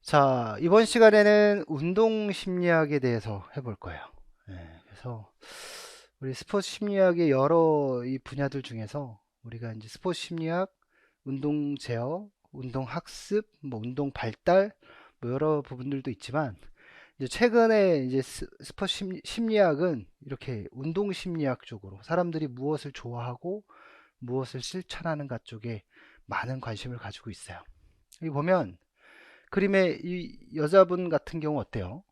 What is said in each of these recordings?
자, 이번 시간에는 운동 심리학에 대해서 해볼 거예요. 그래서 우리 스포츠 심리학의 여러 이 분야들 중에서 우리가 이제 스포츠 심리학, 운동 제어, 운동 학습, 뭐 운동 발달, 뭐 여러 부분들도 있지만 이제 최근에 이제 스포츠 심리학은 이렇게 운동 심리학 쪽으로 사람들이 무엇을 좋아하고 무엇을 실천하는가 쪽에 많은 관심을 가지고 있어요. 여기 보면 그림의 이 여자분 같은 경우 어때요?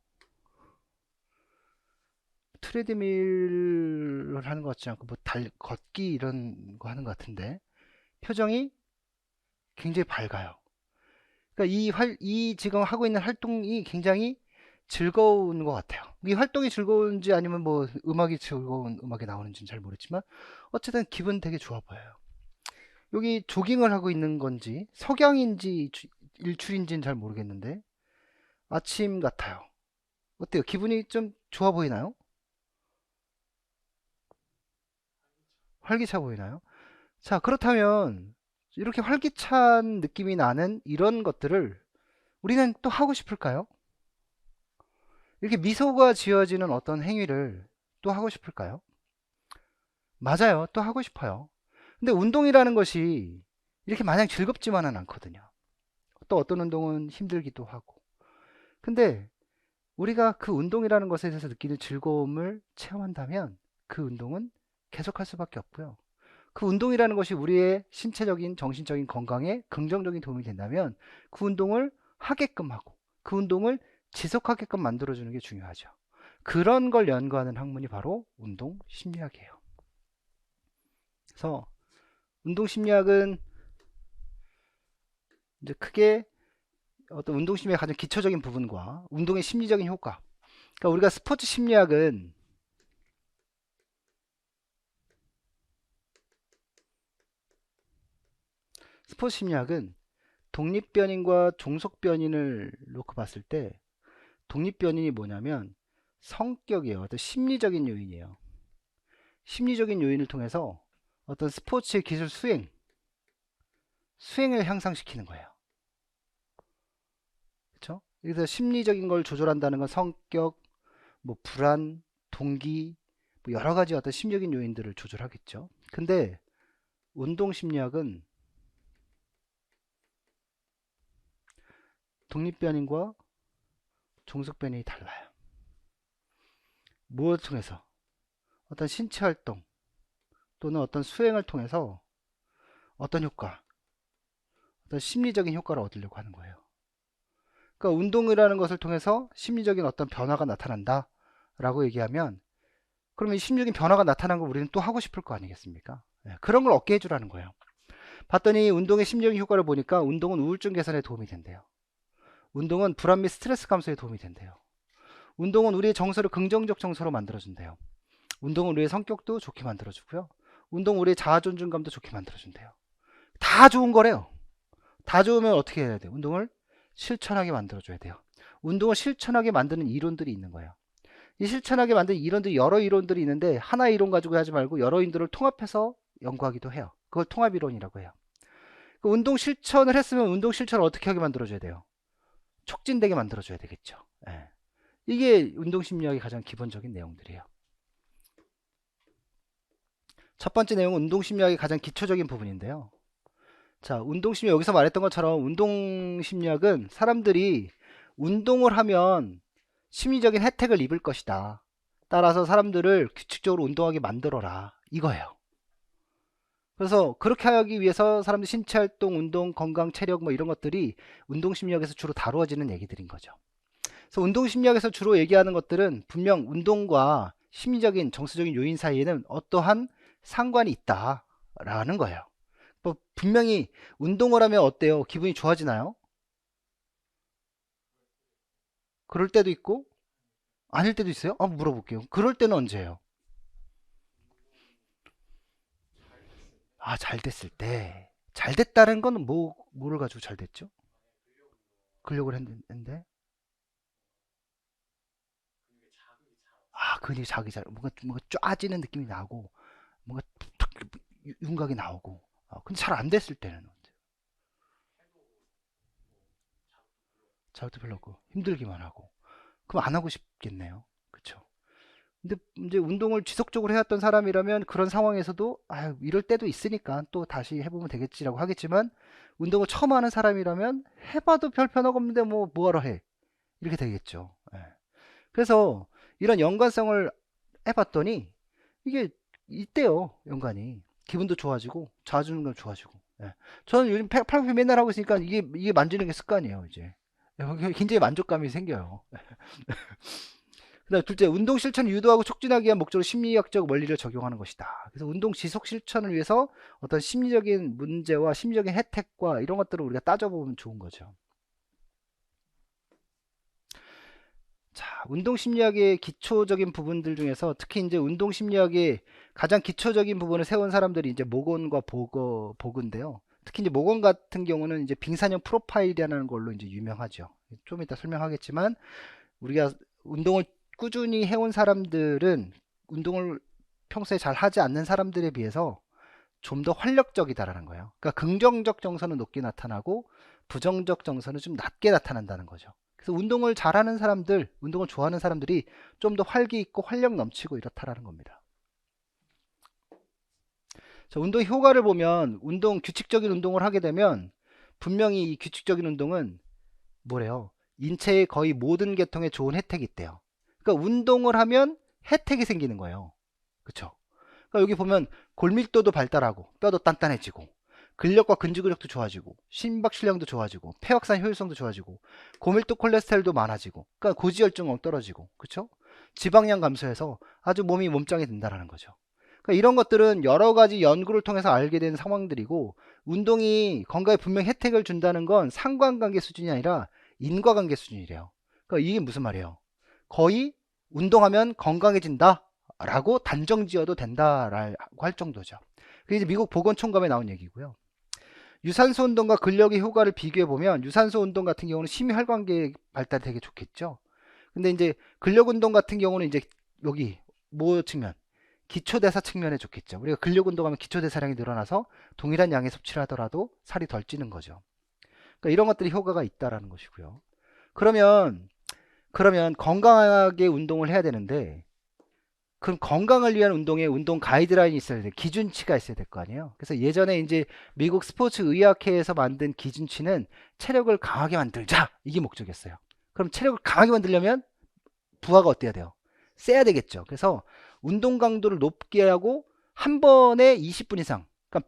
트레드밀을 하는 것 같지 않고 뭐 걷기 이런 거 하는 것 같은데 표정이 굉장히 밝아요. 그러니까 이 지금 하고 있는 활동이 굉장히 즐거운 것 같아요. 이 활동이 즐거운지 아니면 뭐 음악이 즐거운 음악이 나오는지는 잘 모르지만 어쨌든 기분 되게 좋아 보여요. 여기 조깅을 하고 있는 건지 석양인지 일출인지는 잘 모르겠는데 아침 같아요. 어때요? 기분이 좀 좋아 보이나요? 활기차 보이나요? 자, 그렇다면 이렇게 활기찬 느낌이 나는 이런 것들을 우리는 또 하고 싶을까요? 이렇게 미소가 지어지는 어떤 행위를 또 하고 싶을까요? 맞아요. 또 하고 싶어요. 근데 운동이라는 것이 이렇게 마냥 즐겁지만은 않거든요. 또 어떤 운동은 힘들기도 하고. 근데 우리가 그 운동이라는 것에 대해서 느끼는 즐거움을 체험한다면 그 운동은 계속할 수밖에 없고요. 그 운동이라는 것이 우리의 신체적인 정신적인 건강에 긍정적인 도움이 된다면 그 운동을 하게끔 하고 그 운동을 지속하게끔 만들어주는 게 중요하죠. 그런 걸 연구하는 학문이 바로 운동 심리학이에요. 그래서 운동 심리학은 이제 크게 어떤 운동 심리학의 가장 기초적인 부분과 운동의 심리적인 효과. 그러니까 우리가 스포츠 심리학은 독립변인과 종속변인을 놓고 봤을 때 독립변인이 뭐냐면 성격이에요. 어떤 심리적인 요인이에요. 심리적인 요인을 통해서 어떤 스포츠의 기술 수행을 향상시키는 거예요. 그렇죠? 그래서 심리적인 걸 조절한다는 건 성격, 뭐 불안, 동기, 뭐 여러 가지 어떤 심리적인 요인들을 조절하겠죠. 근데 운동 심리학은 독립변인과 종속변인이 달라요. 무엇을 통해서? 어떤 신체 활동 또는 어떤 수행을 통해서 어떤 효과, 어떤 심리적인 효과를 얻으려고 하는 거예요. 그러니까 운동이라는 것을 통해서 심리적인 어떤 변화가 나타난다 라고 얘기하면 그러면 이 심리적인 변화가 나타난 걸 우리는 또 하고 싶을 거 아니겠습니까? 그런 걸 얻게 해주라는 거예요. 봤더니 운동의 심리적인 효과를 보니까 운동은 우울증 개선에 도움이 된대요. 운동은 불안 및 스트레스 감소에 도움이 된대요. 운동은 우리의 정서를 긍정적 정서로 만들어준대요. 운동은 우리의 성격도 좋게 만들어주고요. 운동은 우리의 자아 존중감도 좋게 만들어준대요. 다 좋은 거래요. 다 좋으면 어떻게 해야 돼요? 운동을 실천하게 만들어줘야 돼요. 운동을 실천하게 만드는 이론들이 있는 거예요. 이 실천하게 만든 이론들이 여러 이론들이 있는데 하나의 이론 가지고 하지 말고 여러 이론들을 통합해서 연구하기도 해요. 그걸 통합이론이라고 해요. 그 운동 실천을 했으면 운동 실천을 어떻게 하게 만들어줘야 돼요? 촉진되게 만들어줘야 되겠죠. 예. 이게 운동 심리학의 가장 기본적인 내용들이에요. 첫 번째 내용은 운동 심리학의 가장 기초적인 부분인데요. 자, 운동 심리학 여기서 말했던 것처럼 운동 심리학은 사람들이 운동을 하면 심리적인 혜택을 입을 것이다. 따라서 사람들을 규칙적으로 운동하게 만들어라. 이거예요. 그래서 그렇게 하기 위해서 사람들 신체 활동, 운동, 건강, 체력 뭐 이런 것들이 운동 심리학에서 주로 다루어지는 얘기들인 거죠. 그래서 운동 심리학에서 주로 얘기하는 것들은 분명 운동과 심리적인 정서적인 요인 사이에는 어떠한 상관이 있다라는 거예요. 뭐 분명히 운동을 하면 어때요? 기분이 좋아지나요? 그럴 때도 있고 아닐 때도 있어요? 물어볼게요. 그럴 때는 언제예요? 잘 됐을 때. 잘 됐다는 건 뭐를 가지고 잘 됐죠? 근력을 했는데. 근육이 자기 잘, 뭔가 쫙지는 느낌이 나고, 뭔가 툭 윤곽이 나오고. 근데 잘 안 됐을 때는. 자극도 별로 없고 힘들기만 하고. 그럼 안 하고 싶겠네요. 그쵸? 근데 이제 운동을 지속적으로 해왔던 사람이라면 그런 상황에서도 아 이럴 때도 있으니까 또 다시 해보면 되겠지라고 하겠지만, 운동을 처음 하는 사람이라면 해봐도 별 변화가 없는데 뭐 뭐하러 해, 이렇게 되겠죠. 예. 그래서 이런 연관성을 해봤더니 이게 있대요. 연관이 기분도 좋아지고 자주는 건 좋아지고. 예. 저는 요즘 팔굽혀 맨날 하고 있으니까 이게 만지는 게 습관이에요 이제. 굉장히 만족감이 생겨요. 그다음 둘째, 운동 실천을 유도하고 촉진하기 위한 목적으로 심리학적 원리를 적용하는 것이다. 그래서 운동 지속 실천을 위해서 어떤 심리적인 문제와 심리적인 혜택과 이런 것들을 우리가 따져보면 좋은 거죠. 자, 운동 심리학의 기초적인 부분들 중에서 특히 이제 운동 심리학의 가장 기초적인 부분을 세운 사람들이 이제 모건과 보그인데요. 특히 이제 모건 같은 경우는 이제 빙산형 프로파일이라는 걸로 이제 유명하죠. 좀 이따 설명하겠지만, 우리가 운동을 꾸준히 해온 사람들은 운동을 평소에 잘 하지 않는 사람들에 비해서 좀 더 활력적이다라는 거예요. 그러니까 긍정적 정서는 높게 나타나고 부정적 정서는 좀 낮게 나타난다는 거죠. 그래서 운동을 잘하는 사람들, 운동을 좋아하는 사람들이 좀 더 활기 있고 활력 넘치고 이렇다라는 겁니다. 자, 운동 효과를 보면 규칙적인 운동을 하게 되면 분명히 이 규칙적인 운동은 뭐래요? 인체의 거의 모든 계통에 좋은 혜택이 있대요. 그러니까 운동을 하면 혜택이 생기는 거예요. 그쵸? 그러니까 여기 보면 골밀도도 발달하고 뼈도 단단해지고 근력과 근지구력도 좋아지고 심박출량도 좋아지고 폐확산 효율성도 좋아지고 고밀도 콜레스테롤도 많아지고, 그러니까 고지혈증 떨어지고, 그쵸? 지방량 감소해서 아주 몸이 몸짱이 된다는 거죠. 그러니까 이런 것들은 여러 가지 연구를 통해서 알게 된 상황들이고, 운동이 건강에 분명 혜택을 준다는 건 상관관계 수준이 아니라 인과관계 수준이래요. 그러니까 이게 무슨 말이에요? 거의 운동하면 건강해진다 라고 단정 지어도 된다라고 할 정도죠. 그게 이제 미국 보건총감에 나온 얘기고요. 유산소 운동과 근력의 효과를 비교해 보면 유산소 운동 같은 경우는 심혈관계 발달이 되게 좋겠죠. 근데 이제 근력 운동 같은 경우는 이제 여기 뭐 측면, 기초대사 측면에 좋겠죠. 우리가 근력 운동하면 기초대사량이 늘어나서 동일한 양의 섭취를 하더라도 살이 덜 찌는 거죠. 그러니까 이런 것들이 효과가 있다라는 것이고요. 그러면 건강하게 운동을 해야 되는데, 그럼 건강을 위한 운동에 운동 가이드라인이 있어야 돼. 기준치가 있어야 될 거 아니에요. 그래서 예전에 이제 미국 스포츠 의학회에서 만든 기준치는 체력을 강하게 만들자, 이게 목적이었어요. 그럼 체력을 강하게 만들려면 부하가 어때야 돼요? 세야 되겠죠. 그래서 운동 강도를 높게 하고 한 번에 20분 이상, 그러니까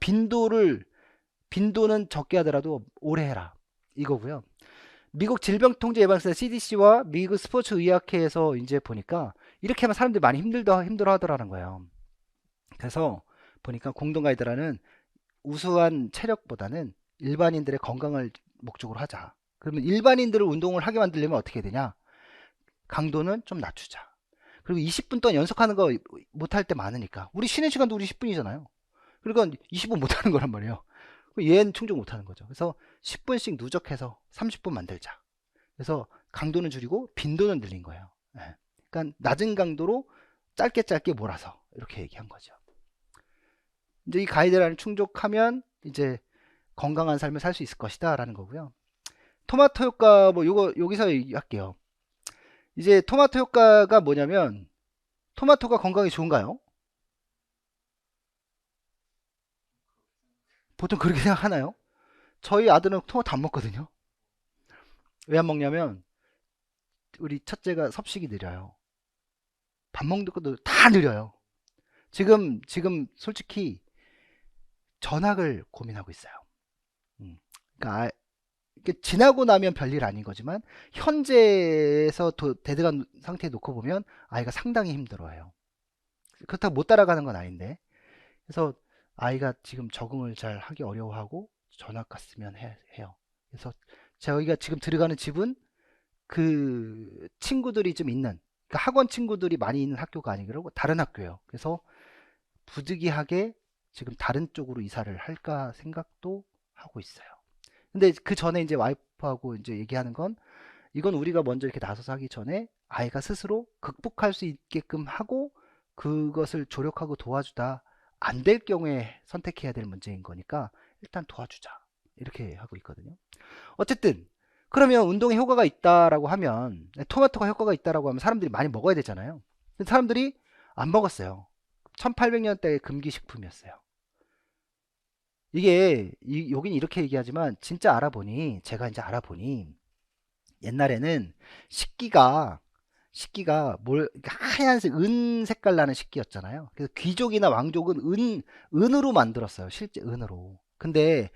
빈도는 적게 하더라도 오래 해라, 이거고요. 미국 질병통제예방센터 CDC와 미국 스포츠 의학회에서 이제 보니까 이렇게 하면 사람들이 많이 힘들어 하더라는 거예요. 그래서 보니까 공동 가이드라는 우수한 체력보다는 일반인들의 건강을 목적으로 하자. 그러면 일반인들을 운동을 하게 만들려면 어떻게 되냐? 강도는 좀 낮추자. 그리고 20분 동안 연속하는 거 못할 때 많으니까. 우리 쉬는 시간도 우리 10분이잖아요. 그러니까 20분 못하는 거란 말이에요. 얘는 충족 못하는 거죠. 그래서 10분씩 누적해서 30분 만들자. 그래서 강도는 줄이고 빈도는 늘린 거예요. 예. 그러니까 낮은 강도로 짧게 몰아서 이렇게 얘기한 거죠. 이제 이 가이드라인을 충족하면 이제 건강한 삶을 살 수 있을 것이다 라는 거고요. 토마토 효과, 뭐 요거 여기서 얘기할게요. 이제 토마토 효과가 뭐냐면, 토마토가 건강에 좋은가요? 보통 그렇게 생각하나요? 저희 아들은 토마토 안 먹거든요. 왜 안 먹냐면 우리 첫째가 섭식이 느려요. 밥 먹는 것도 다 느려요. 지금 솔직히 전학을 고민하고 있어요. 그러니까 이게 지나고 나면 별일 아닌 거지만 현재에서 데드간 상태에 놓고 보면 아이가 상당히 힘들어해요. 그렇다고 못 따라가는 건 아닌데, 그래서 아이가 지금 적응을 잘 하기 어려워하고 전학 갔으면 해요. 그래서 저희가 지금 들어가는 집은 그 친구들이 좀 있는, 그러니까 학원 친구들이 많이 있는 학교가 아니고 다른 학교예요. 그래서 부득이하게 지금 다른 쪽으로 이사를 할까 생각도 하고 있어요. 근데 그 전에 이제 와이프하고 이제 얘기하는 건, 이건 우리가 먼저 이렇게 나서서 하기 전에 아이가 스스로 극복할 수 있게끔 하고 그것을 조력하고 도와주다 안 될 경우에 선택해야 될 문제인 거니까 일단 도와주자, 이렇게 하고 있거든요. 어쨌든 그러면 운동에 효과가 있다라고 하면, 토마토가 효과가 있다라고 하면 사람들이 많이 먹어야 되잖아요. 근데 사람들이 안 먹었어요. 1800년대의 금기식품이었어요. 이게 여긴 이렇게 얘기하지만 진짜 알아보니, 제가 이제 알아보니 옛날에는 식기가 하얀색 은 색깔 나는 식기였잖아요. 그래서 귀족이나 왕족은 은으로 만들었어요. 실제 은으로. 근데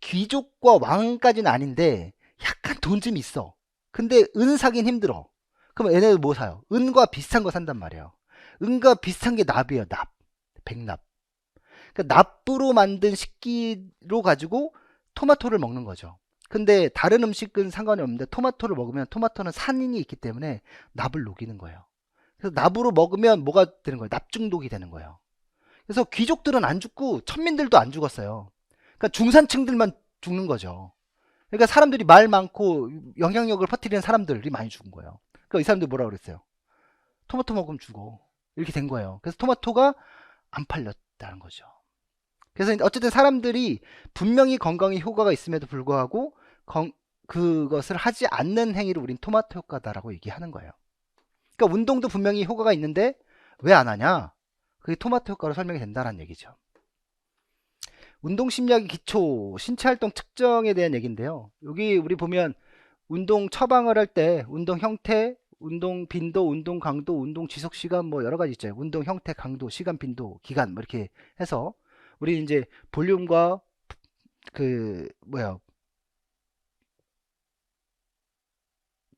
귀족과 왕까지는 아닌데 약간 돈 좀 있어. 근데 은 사긴 힘들어. 그럼 얘네들 뭐 사요? 은과 비슷한 거 산단 말이에요. 은과 비슷한 게 납이에요. 납. 백납. 그러니까 납부로 만든 식기로 가지고 토마토를 먹는 거죠. 근데 다른 음식은 상관이 없는데 토마토를 먹으면 토마토는 산인이 있기 때문에 납을 녹이는 거예요. 그래서 납으로 먹으면 뭐가 되는 거예요? 납중독이 되는 거예요. 그래서 귀족들은 안 죽고 천민들도 안 죽었어요. 그러니까 중산층들만 죽는 거죠. 그러니까 사람들이 말 많고 영향력을 퍼뜨리는 사람들이 많이 죽은 거예요. 그러니까 이 사람들이 뭐라 그랬어요? 토마토 먹으면 죽어. 이렇게 된 거예요. 그래서 토마토가 안 팔렸다는 거죠. 그래서 어쨌든 사람들이 분명히 건강에 효과가 있음에도 불구하고 그것을 하지 않는 행위를 우린 토마토 효과다라고 얘기하는 거예요. 그러니까 운동도 분명히 효과가 있는데 왜 안 하냐? 그게 토마토 효과로 설명이 된다는 얘기죠. 운동 심리학의 기초, 신체 활동 측정에 대한 얘기인데요. 여기 우리 보면 운동 처방을 할 때 운동 형태, 운동 빈도, 운동 강도, 운동 지속 시간 뭐 여러 가지 있죠. 운동 형태, 강도, 시간, 빈도, 기간 뭐 이렇게 해서 우리 이제 볼륨과 그 뭐야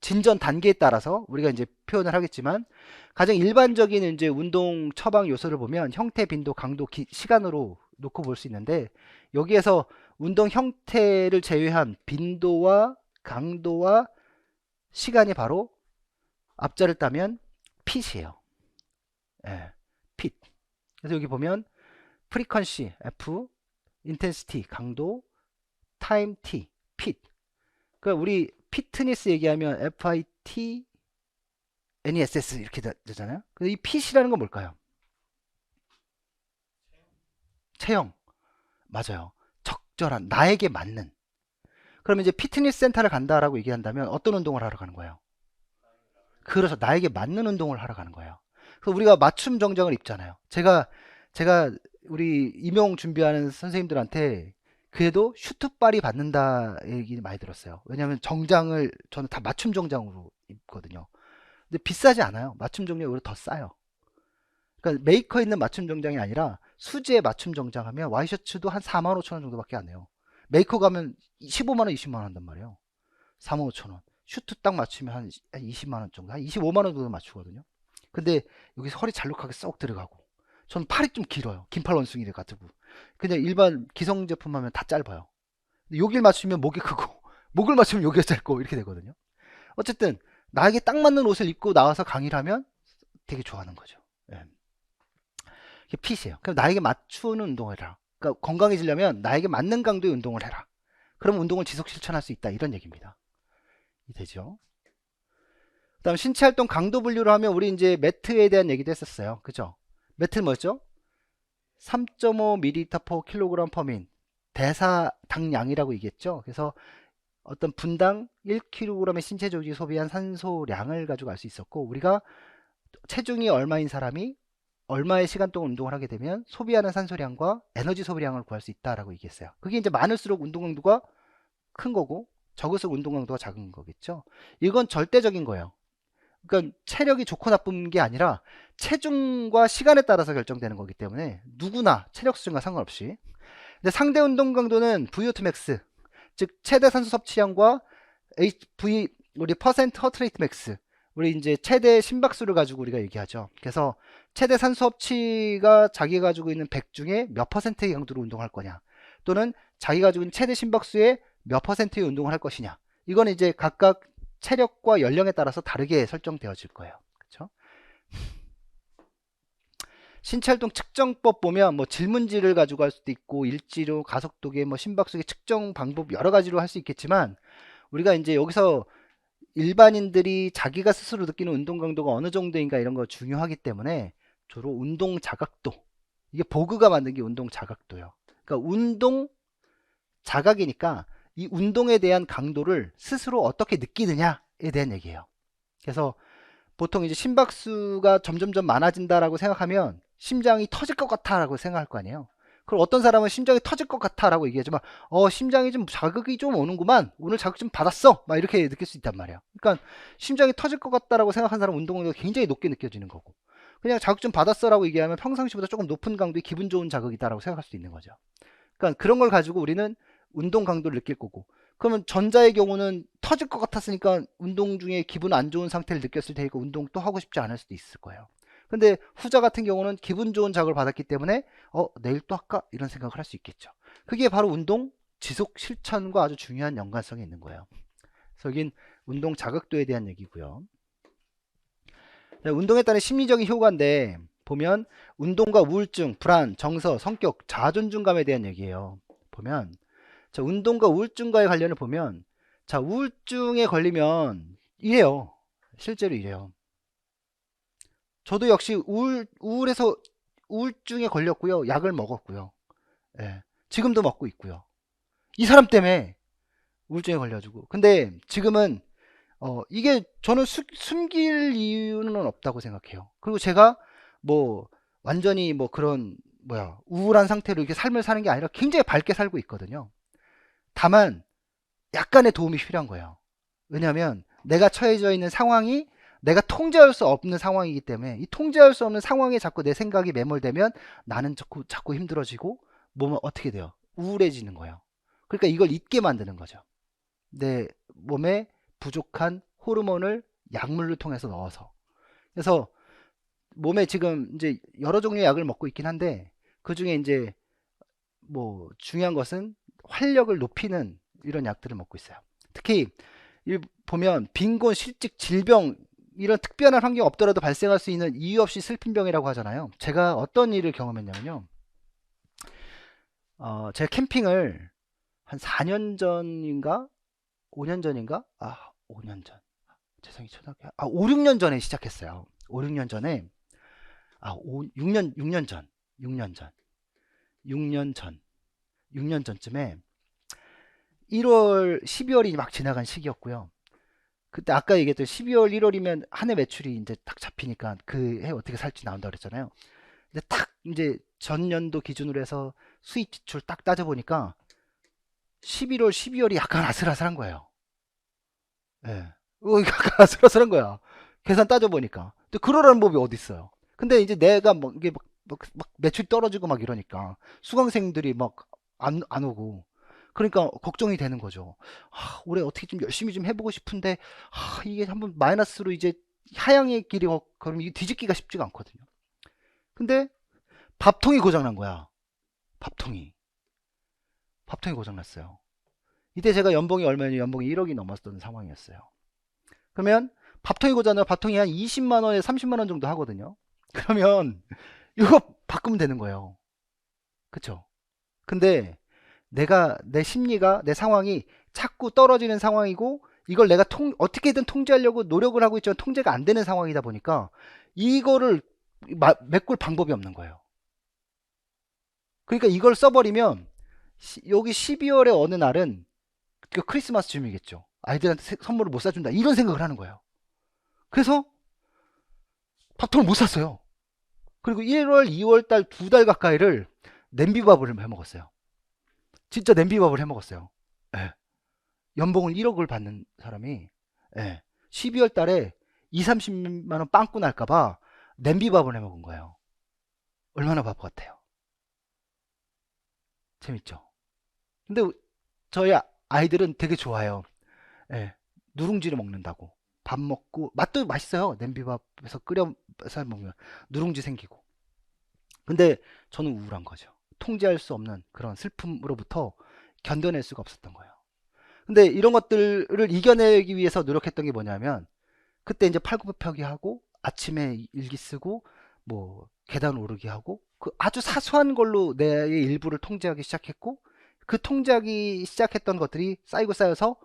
진전 단계에 따라서 우리가 이제 표현을 하겠지만 가장 일반적인 이제 운동 처방 요소를 보면 형태, 빈도, 강도, 시간으로 놓고 볼 수 있는데 여기에서 운동 형태를 제외한 빈도와 강도와 시간이 바로 앞자를 따면 핏이에요. 예, 핏. 그래서 여기 보면 프리퀀시 F, 인텐시티 강도, 타임 T, 핏. 그러니까 우리 피트니스 얘기하면 FIT, NESS 이렇게 되잖아요. 근데 이 핏이라는 건 뭘까요? 체형. 맞아요. 적절한 나에게 맞는. 그러면 이제 피트니스 센터를 간다라고 얘기한다면 어떤 운동을 하러 가는 거예요? 그래서 나에게 맞는 운동을 하러 가는 거예요. 그래서 우리가 맞춤 정장을 입잖아요. 제가 우리 임용 준비하는 선생님들한테 그래도 슈트빨이 받는다 얘기 많이 들었어요. 왜냐하면 정장을 저는 다 맞춤 정장으로 입거든요. 근데 비싸지 않아요. 맞춤 정장이 오히려 더 싸요. 그러니까 메이커 있는 맞춤 정장이 아니라 수지에 맞춤 정장 하면 와이셔츠도 한 4만 5천 원 정도밖에 안 해요. 메이커 가면 15만 원, 20만 원 한단 말이에요. 4만 5천 원. 슈트 딱 맞추면 한 20만 원 정도, 한 25만 원 정도 맞추거든요. 근데 여기서 허리 잘록하게 쏙 들어가고, 전 팔이 좀 길어요. 긴팔 원숭이를 가지고. 그냥 일반 기성 제품 하면 다 짧아요. 근데 여길 맞추면 목이 크고, 목을 맞추면 여기가 짧고 이렇게 되거든요. 어쨌든 나에게 딱 맞는 옷을 입고 나와서 강의를 하면 되게 좋아하는 거죠. 예. 이게 핏이에요. 그럼 나에게 맞추는 운동을 해라. 그러니까 건강해지려면 나에게 맞는 강도의 운동을 해라. 그럼 운동을 지속 실천할 수 있다. 이런 얘기입니다. 되죠. 그다음 신체 활동 강도 분류를 하면 우리 이제 매트에 대한 얘기도 했었어요. 그죠? 매트는 뭐였죠? 3.5ml per kg per min. 대사당량이라고 얘기했죠. 그래서 어떤 분당 1kg의 신체 조직이 소비한 산소량을 가지고 알 수 있었고, 우리가 체중이 얼마인 사람이 얼마의 시간 동안 운동을 하게 되면 소비하는 산소량과 에너지 소비량을 구할 수 있다라고 얘기했어요. 그게 이제 많을수록 운동 강도가 큰 거고 적을수록 운동 강도가 작은 거겠죠. 이건 절대적인 거예요. 그러니까 체력이 좋고 나쁜 게 아니라 체중과 시간에 따라서 결정되는 거기 때문에 누구나 체력 수준과 상관없이. 근데 상대 운동 강도는 VO2 max, 즉 최대 산소 섭취량과 우리 퍼센트 허트레이트 맥스, 우리 이제 최대 심박수를 가지고 우리가 얘기하죠. 그래서 최대 산소 섭취가 자기가 가지고 있는 100 중에 몇 퍼센트의 강도로 운동할 거냐, 또는 자기가 가지고 있는 최대 심박수의 몇 퍼센트의 운동을 할 것이냐, 이건 이제 각각 체력과 연령에 따라서 다르게 설정되어질 거예요. 그렇죠? 신체활동 측정법 보면 뭐 질문지를 가지고 할 수도 있고 일지로 가속도계 뭐 심박수계 측정 방법 여러 가지로 할 수 있겠지만, 우리가 이제 여기서 일반인들이 자기가 스스로 느끼는 운동 강도가 어느 정도인가 이런 거 중요하기 때문에 주로 운동 자각도, 이게 보그가 만든 게 운동 자각도예요. 그러니까 운동 자각이니까 이 운동에 대한 강도를 스스로 어떻게 느끼느냐에 대한 얘기예요. 그래서 보통 이제 심박수가 점점점 많아진다라고 생각하면 심장이 터질 것 같아라고 생각할 거 아니에요. 그럼 어떤 사람은 심장이 터질 것 같아라고 얘기하지만 심장이 좀 자극이 좀 오는구만, 오늘 자극 좀 받았어, 막 이렇게 느낄 수 있단 말이에요. 그러니까 심장이 터질 것 같다라고 생각하는 사람 운동량이 굉장히 높게 느껴지는 거고, 그냥 자극 좀 받았어라고 얘기하면 평상시보다 조금 높은 강도의 기분 좋은 자극이다라고 생각할 수도 있는 거죠. 그러니까 그런 걸 가지고 우리는 운동 강도를 느낄 거고, 그러면 전자의 경우는 터질 것 같았으니까 운동 중에 기분 안 좋은 상태를 느꼈을 테니까 운동 또 하고 싶지 않을 수도 있을 거예요. 근데 후자 같은 경우는 기분 좋은 자극을 받았기 때문에 내일 또 할까? 이런 생각을 할 수 있겠죠. 그게 바로 운동 지속 실천과 아주 중요한 연관성이 있는 거예요. 그래서 여긴 운동 자극도에 대한 얘기고요. 운동에 따른 심리적인 효과인데 보면 운동과 우울증, 불안, 정서, 성격, 자존감에 대한 얘기예요. 보면 자, 운동과 우울증과의 관련을 보면, 자, 우울증에 걸리면 이래요. 실제로 이래요. 저도 역시 우울해서 우울증에 걸렸고요. 약을 먹었고요. 예. 지금도 먹고 있고요. 이 사람 때문에 우울증에 걸려가지고. 근데 지금은 이게 저는 숨길 이유는 없다고 생각해요. 그리고 제가 뭐 완전히 뭐 그런 우울한 상태로 이렇게 삶을 사는 게 아니라 굉장히 밝게 살고 있거든요. 다만 약간의 도움이 필요한 거예요. 왜냐하면 내가 처해져 있는 상황이 내가 통제할 수 없는 상황이기 때문에, 이 통제할 수 없는 상황에 자꾸 내 생각이 매몰되면 나는 자꾸 힘들어지고 몸은 어떻게 돼요? 우울해지는 거예요. 그러니까 이걸 잊게 만드는 거죠. 내 몸에 부족한 호르몬을 약물을 통해서 넣어서. 그래서 몸에 지금 이제 여러 종류의 약을 먹고 있긴 한데, 그 중에 이제 뭐 중요한 것은 활력을 높이는 이런 약들을 먹고 있어요. 특히 보면 빈곤, 실직, 질병, 이런 특별한 환경 없더라도 발생할 수 있는 이유 없이 슬픈 병이라고 하잖아요. 제가 어떤 일을 경험했냐면요. 제가 캠핑을 한 4년 전인가 5년 전인가 5년 전, 죄송해요, 초등학교 5, 6년 전에 시작했어요. 5, 6년 전에 6년 전 6년 전쯤에 1월 12월이 막 지나간 시기였고요. 그때 아까 얘기했던 12월 1월이면 한 해 매출이 이제 딱 잡히니까 그 해 어떻게 살지 나온다 그랬잖아요. 근데 딱 이제 전년도 기준으로 해서 수입 지출 딱 따져보니까 11월 12월이 약간 아슬아슬한 거예요. 예. 약간 아슬아슬한 거야. 계산 따져보니까. 근데 그러라는 법이 어디 있어요. 근데 이제 내가 뭐 이게 막 매출 떨어지고 막 이러니까 수강생들이 막 안 오고, 그러니까 걱정이 되는 거죠. 올해 어떻게 좀 열심히 좀 해보고 싶은데 이게 한번 마이너스로 이제 하향의 길이 그럼 이게 뒤집기가 쉽지가 않거든요. 근데 밥통이 고장난 거야. 밥통이 고장났어요. 이때 제가 연봉이 얼마냐, 연봉이 1억이 넘었던 상황이었어요. 그러면 밥통이 고장나면 밥통이 한 20만 원에 30만 원 정도 하거든요. 그러면 이거 바꾸면 되는 거예요. 그쵸? 근데 내 심리가, 내 상황이 자꾸 떨어지는 상황이고, 이걸 내가 어떻게든 통제하려고 노력을 하고 있지만 통제가 안 되는 상황이다 보니까 이거를 메꿀 방법이 없는 거예요. 그러니까 이걸 써버리면 여기 12월의 어느 날은 그 크리스마스 즈음이겠죠. 아이들한테 선물을 못 사준다, 이런 생각을 하는 거예요. 그래서 밥통을 못 샀어요. 그리고 1월, 2월 달 2달 가까이를 냄비밥을 해 먹었어요. 진짜 냄비밥을 해 먹었어요. 예. 연봉을 1억을 받는 사람이 12월 달에 2, 30만 원 빵꾸 날까봐 냄비밥을 해 먹은 거예요. 얼마나 바보 같아요. 재밌죠? 근데 저희 아이들은 되게 좋아해요. 누룽지를 먹는다고. 밥 먹고 맛도 맛있어요. 냄비밥에서 끓여서 먹으면 누룽지 생기고. 근데 저는 우울한 거죠. 통제할 수 없는 그런 슬픔으로부터 견뎌낼 수가 없었던 거예요. 근데 이런 것들을 이겨내기 위해서 노력했던 게 뭐냐면, 그때 이제 팔굽혀펴기 하고 아침에 일기 쓰고 뭐 계단 오르기 하고, 그 아주 사소한 걸로 내 일부를 통제하기 시작했고, 그 통제하기 시작했던 것들이 쌓이고 쌓여서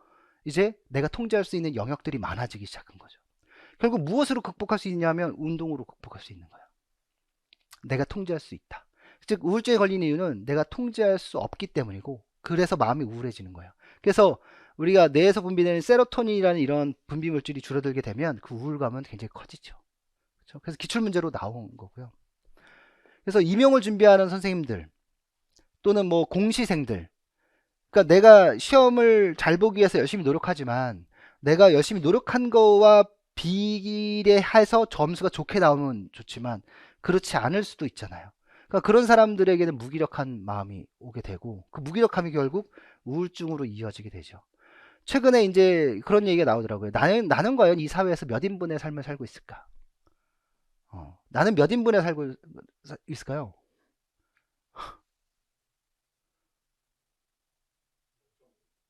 이제 내가 통제할 수 있는 영역들이 많아지기 시작한 거죠. 결국 무엇으로 극복할 수 있냐면 운동으로 극복할 수 있는 거예요. 내가 통제할 수 있다. 즉 우울증에 걸린 이유는 내가 통제할 수 없기 때문이고, 그래서 마음이 우울해지는 거예요. 그래서 우리가 뇌에서 분비되는 세로토닌이라는 이런 분비 물질이 줄어들게 되면 그 우울감은 굉장히 커지죠. 그렇죠? 그래서 기출문제로 나온 거고요. 그래서 임용을 준비하는 선생님들 또는 뭐 공시생들, 그러니까 내가 시험을 잘 보기 위해서 열심히 노력하지만 내가 열심히 노력한 거와 비례해서 점수가 좋게 나오면 좋지만 그렇지 않을 수도 있잖아요. 그러니까 그런 사람들에게는 무기력한 마음이 오게 되고 그 무기력함이 결국 우울증으로 이어지게 되죠. 최근에 이제 그런 얘기가 나오더라고요. 나는 과연 이 사회에서 몇 인분의 삶을 살고 있을까? 나는 몇 인분에 살고 있을까요?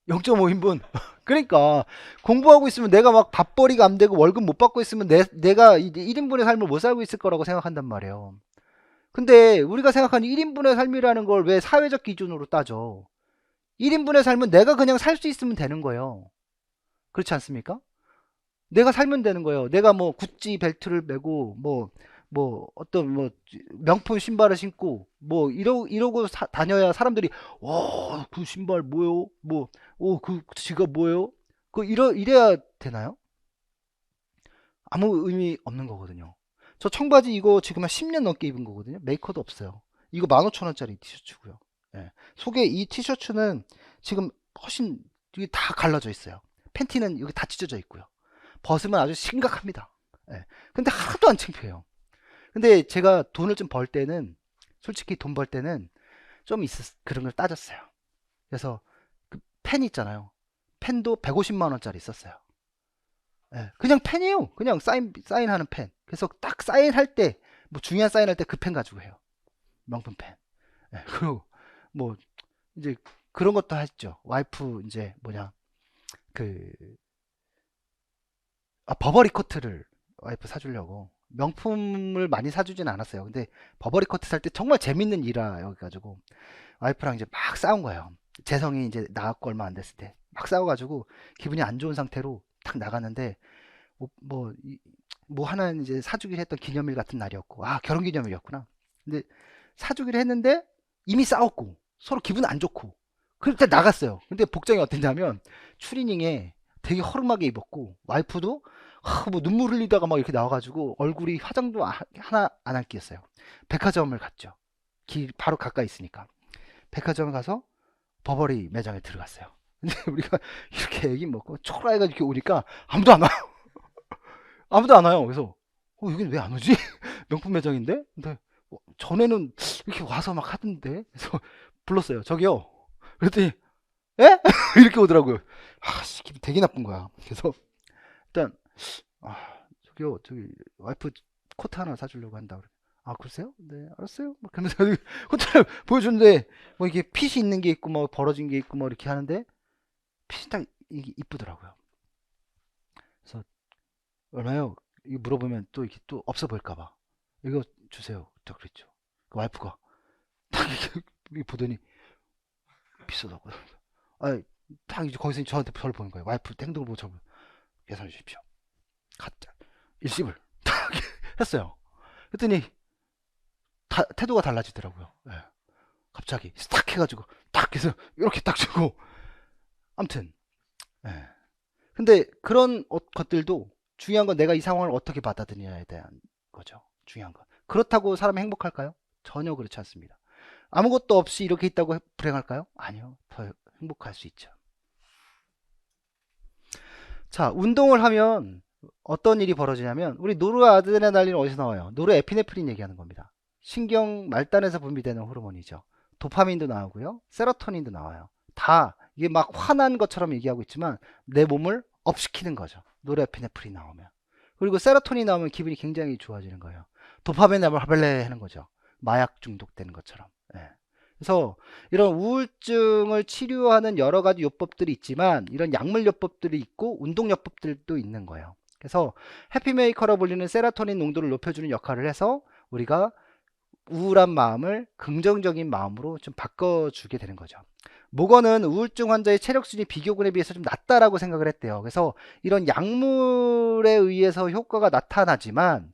0.5인분. 그러니까 공부하고 있으면 내가 막 밥벌이가 안 되고 월급 못 받고 있으면 내가 1인분의 삶을 못 살고 있을 거라고 생각한단 말이에요. 근데 우리가 생각하는 1인분의 삶이라는 걸 왜 사회적 기준으로 따져? 1인분의 삶은 내가 그냥 살 수 있으면 되는 거예요. 그렇지 않습니까? 내가 살면 되는 거예요. 내가 뭐 구찌 벨트를 메고 뭐 어떤 뭐 명품 신발을 신고 뭐 이러고 다녀야 사람들이 와, 그 신발 뭐요? 뭐, 그 지갑 뭐예요? 이래야 되나요? 아무 의미 없는 거거든요. 저 청바지 이거 지금 한 10년 넘게 입은 거거든요. 메이커도 없어요. 이거 15,000원짜리 티셔츠고요. 예. 속에 이 티셔츠는 지금 훨씬 이게 다 갈라져 있어요. 팬티는 여기 다 찢어져 있고요. 벗으면 아주 심각합니다. 예. 근데 하나도 안 창피해요. 근데 제가 돈을 좀 벌 때는 솔직히 돈 벌 때는 좀 그런 걸 따졌어요. 그래서 그 펜 있잖아요. 펜도 150만 원짜리 썼어요. 예, 그냥 펜이에요. 그냥 사인하는 펜. 그래서 딱 사인할 때, 뭐 중요한 사인할 때 그 펜 가지고 해요. 명품 펜. 예, 그리고 뭐 이제 그런 것도 했죠. 와이프 이제 뭐냐 그 버버리 코트를 와이프 사주려고 명품을 많이 사주진 않았어요. 근데 버버리 코트 살 때 정말 재밌는 일화 여기 가지고 와이프랑 이제 막 싸운 거예요. 재성이 이제 나왔고 얼마 안 됐을 때 막 싸워가지고 기분이 안 좋은 상태로 탁 나갔는데 뭐, 뭐, 뭐 하나 이제 사주기로 했던 기념일 같은 날이었고, 아, 결혼 기념일이었구나. 근데 사주기로 했는데 이미 싸웠고, 서로 기분 안 좋고, 그럴 때 나갔어요. 근데 복장이 어땠냐면, 추리닝에 되게 허름하게 입었고, 와이프도 뭐 눈물 흘리다가 막 이렇게 나와가지고, 얼굴이 화장도 하나 안 할 끼였어요. 백화점을 갔죠. 길 바로 가까이 있으니까. 백화점을 가서 버버리 매장에 들어갔어요. 근데 우리가 이렇게 애기 먹고 초라해가지고 이렇게 오니까 아무도 안 와. 아무도 안 와요. 그래서 여긴 왜 안 오지? 명품 매장인데? 근데 전에는 이렇게 와서 막 하던데. 그래서 불렀어요. 저기요. 그랬더니 에? 이렇게 오더라고요. 기분 되게 나쁜 거야. 그래서 일단 저기요. 저기 와이프 코트 하나 사주려고 한다. 글쎄요? 네, 알았어요. 막 그러면서 코트를 보여주는데 뭐 이게 핏이 있는 게 있고 뭐 벌어진 게 있고 뭐 이렇게 하는데 핏이 딱 이게 이쁘더라고요. 그래서 얼마요? 이거 물어보면 또 이렇게 또 없어 보일까봐 이거 주세요. 딱 그랬죠. 그 와이프가 딱 이렇게 보더니 비싸다고. 딱 이제 거기서 저한테 저를 보는 거예요. 와이프 행동을 보고 저를 계산해 주십시오. 가짜 일십을 딱 했어요. 그랬더니 태도가 달라지더라고요. 예. 갑자기 딱 해가지고 딱 해서 이렇게 딱 주고 아무튼 예. 근데 그런 것들도 중요한 건 내가 이 상황을 어떻게 받아들이냐에 대한 거죠. 중요한 건. 그렇다고 사람이 행복할까요? 전혀 그렇지 않습니다. 아무것도 없이 이렇게 있다고 불행할까요? 아니요. 더 행복할 수 있죠. 자, 운동을 하면 어떤 일이 벌어지냐면 우리 노르아드레날린은 어디서 나와요? 노르에피네프린 얘기하는 겁니다. 신경 말단에서 분비되는 호르몬이죠. 도파민도 나오고요. 세로토닌도 나와요. 다 이게 막 화난 것처럼 얘기하고 있지만 내 몸을 업시키는 거죠. 노르에피네프린 나오면. 그리고 세로토닌 나오면 기분이 굉장히 좋아지는 거예요. 도파민 나오면 하벨레 하는 거죠. 마약 중독되는 것처럼. 예. 그래서 이런 우울증을 치료하는 여러 가지 요법들이 있지만 이런 약물 요법들이 있고 운동 요법들도 있는 거예요. 그래서 해피메이커라 불리는 세로토닌 농도를 높여주는 역할을 해서 우리가 우울한 마음을 긍정적인 마음으로 좀 바꿔주게 되는 거죠. 모건은 우울증 환자의 체력 순위 비교군에 비해서 좀 낮다라고 생각을 했대요. 그래서 이런 약물에 의해서 효과가 나타나지만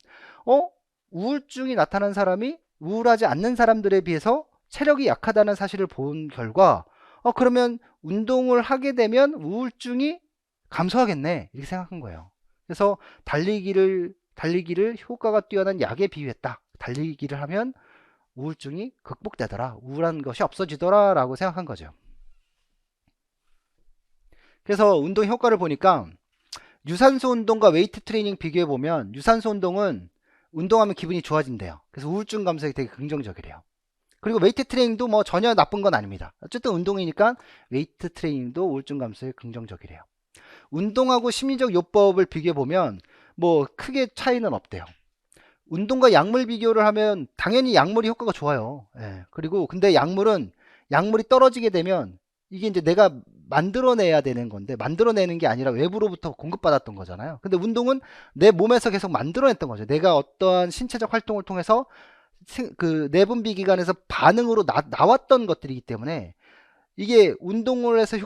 우울증이 나타난 사람이 우울하지 않는 사람들에 비해서 체력이 약하다는 사실을 본 결과 그러면 운동을 하게 되면 우울증이 감소하겠네. 이렇게 생각한 거예요. 그래서 달리기를 효과가 뛰어난 약에 비유했다. 달리기를 하면 우울증이 극복되더라. 우울한 것이 없어지더라. 라고 생각한 거죠. 그래서 운동 효과를 보니까 유산소 운동과 웨이트 트레이닝 비교해 보면 유산소 운동은 운동하면 기분이 좋아진대요. 그래서 우울증 감소에 되게 긍정적이래요. 그리고 웨이트 트레이닝도 뭐 전혀 나쁜 건 아닙니다. 어쨌든 운동이니까 웨이트 트레이닝도 우울증 감소에 긍정적이래요. 운동하고 심리적 요법을 비교해 보면 뭐 크게 차이는 없대요. 운동과 약물 비교를 하면 당연히 약물이 효과가 좋아요. 예. 그리고 근데 약물이 떨어지게 되면 이게 이제 내가 만들어내야 되는 건데 만들어내는 게 아니라 외부로부터 공급받았던 거잖아요. 근데 운동은 내 몸에서 계속 만들어냈던 거죠. 내가 어떠한 신체적 활동을 통해서 그 내분비 기관에서 반응으로 나왔던 것들이기 때문에 이게 운동을 해서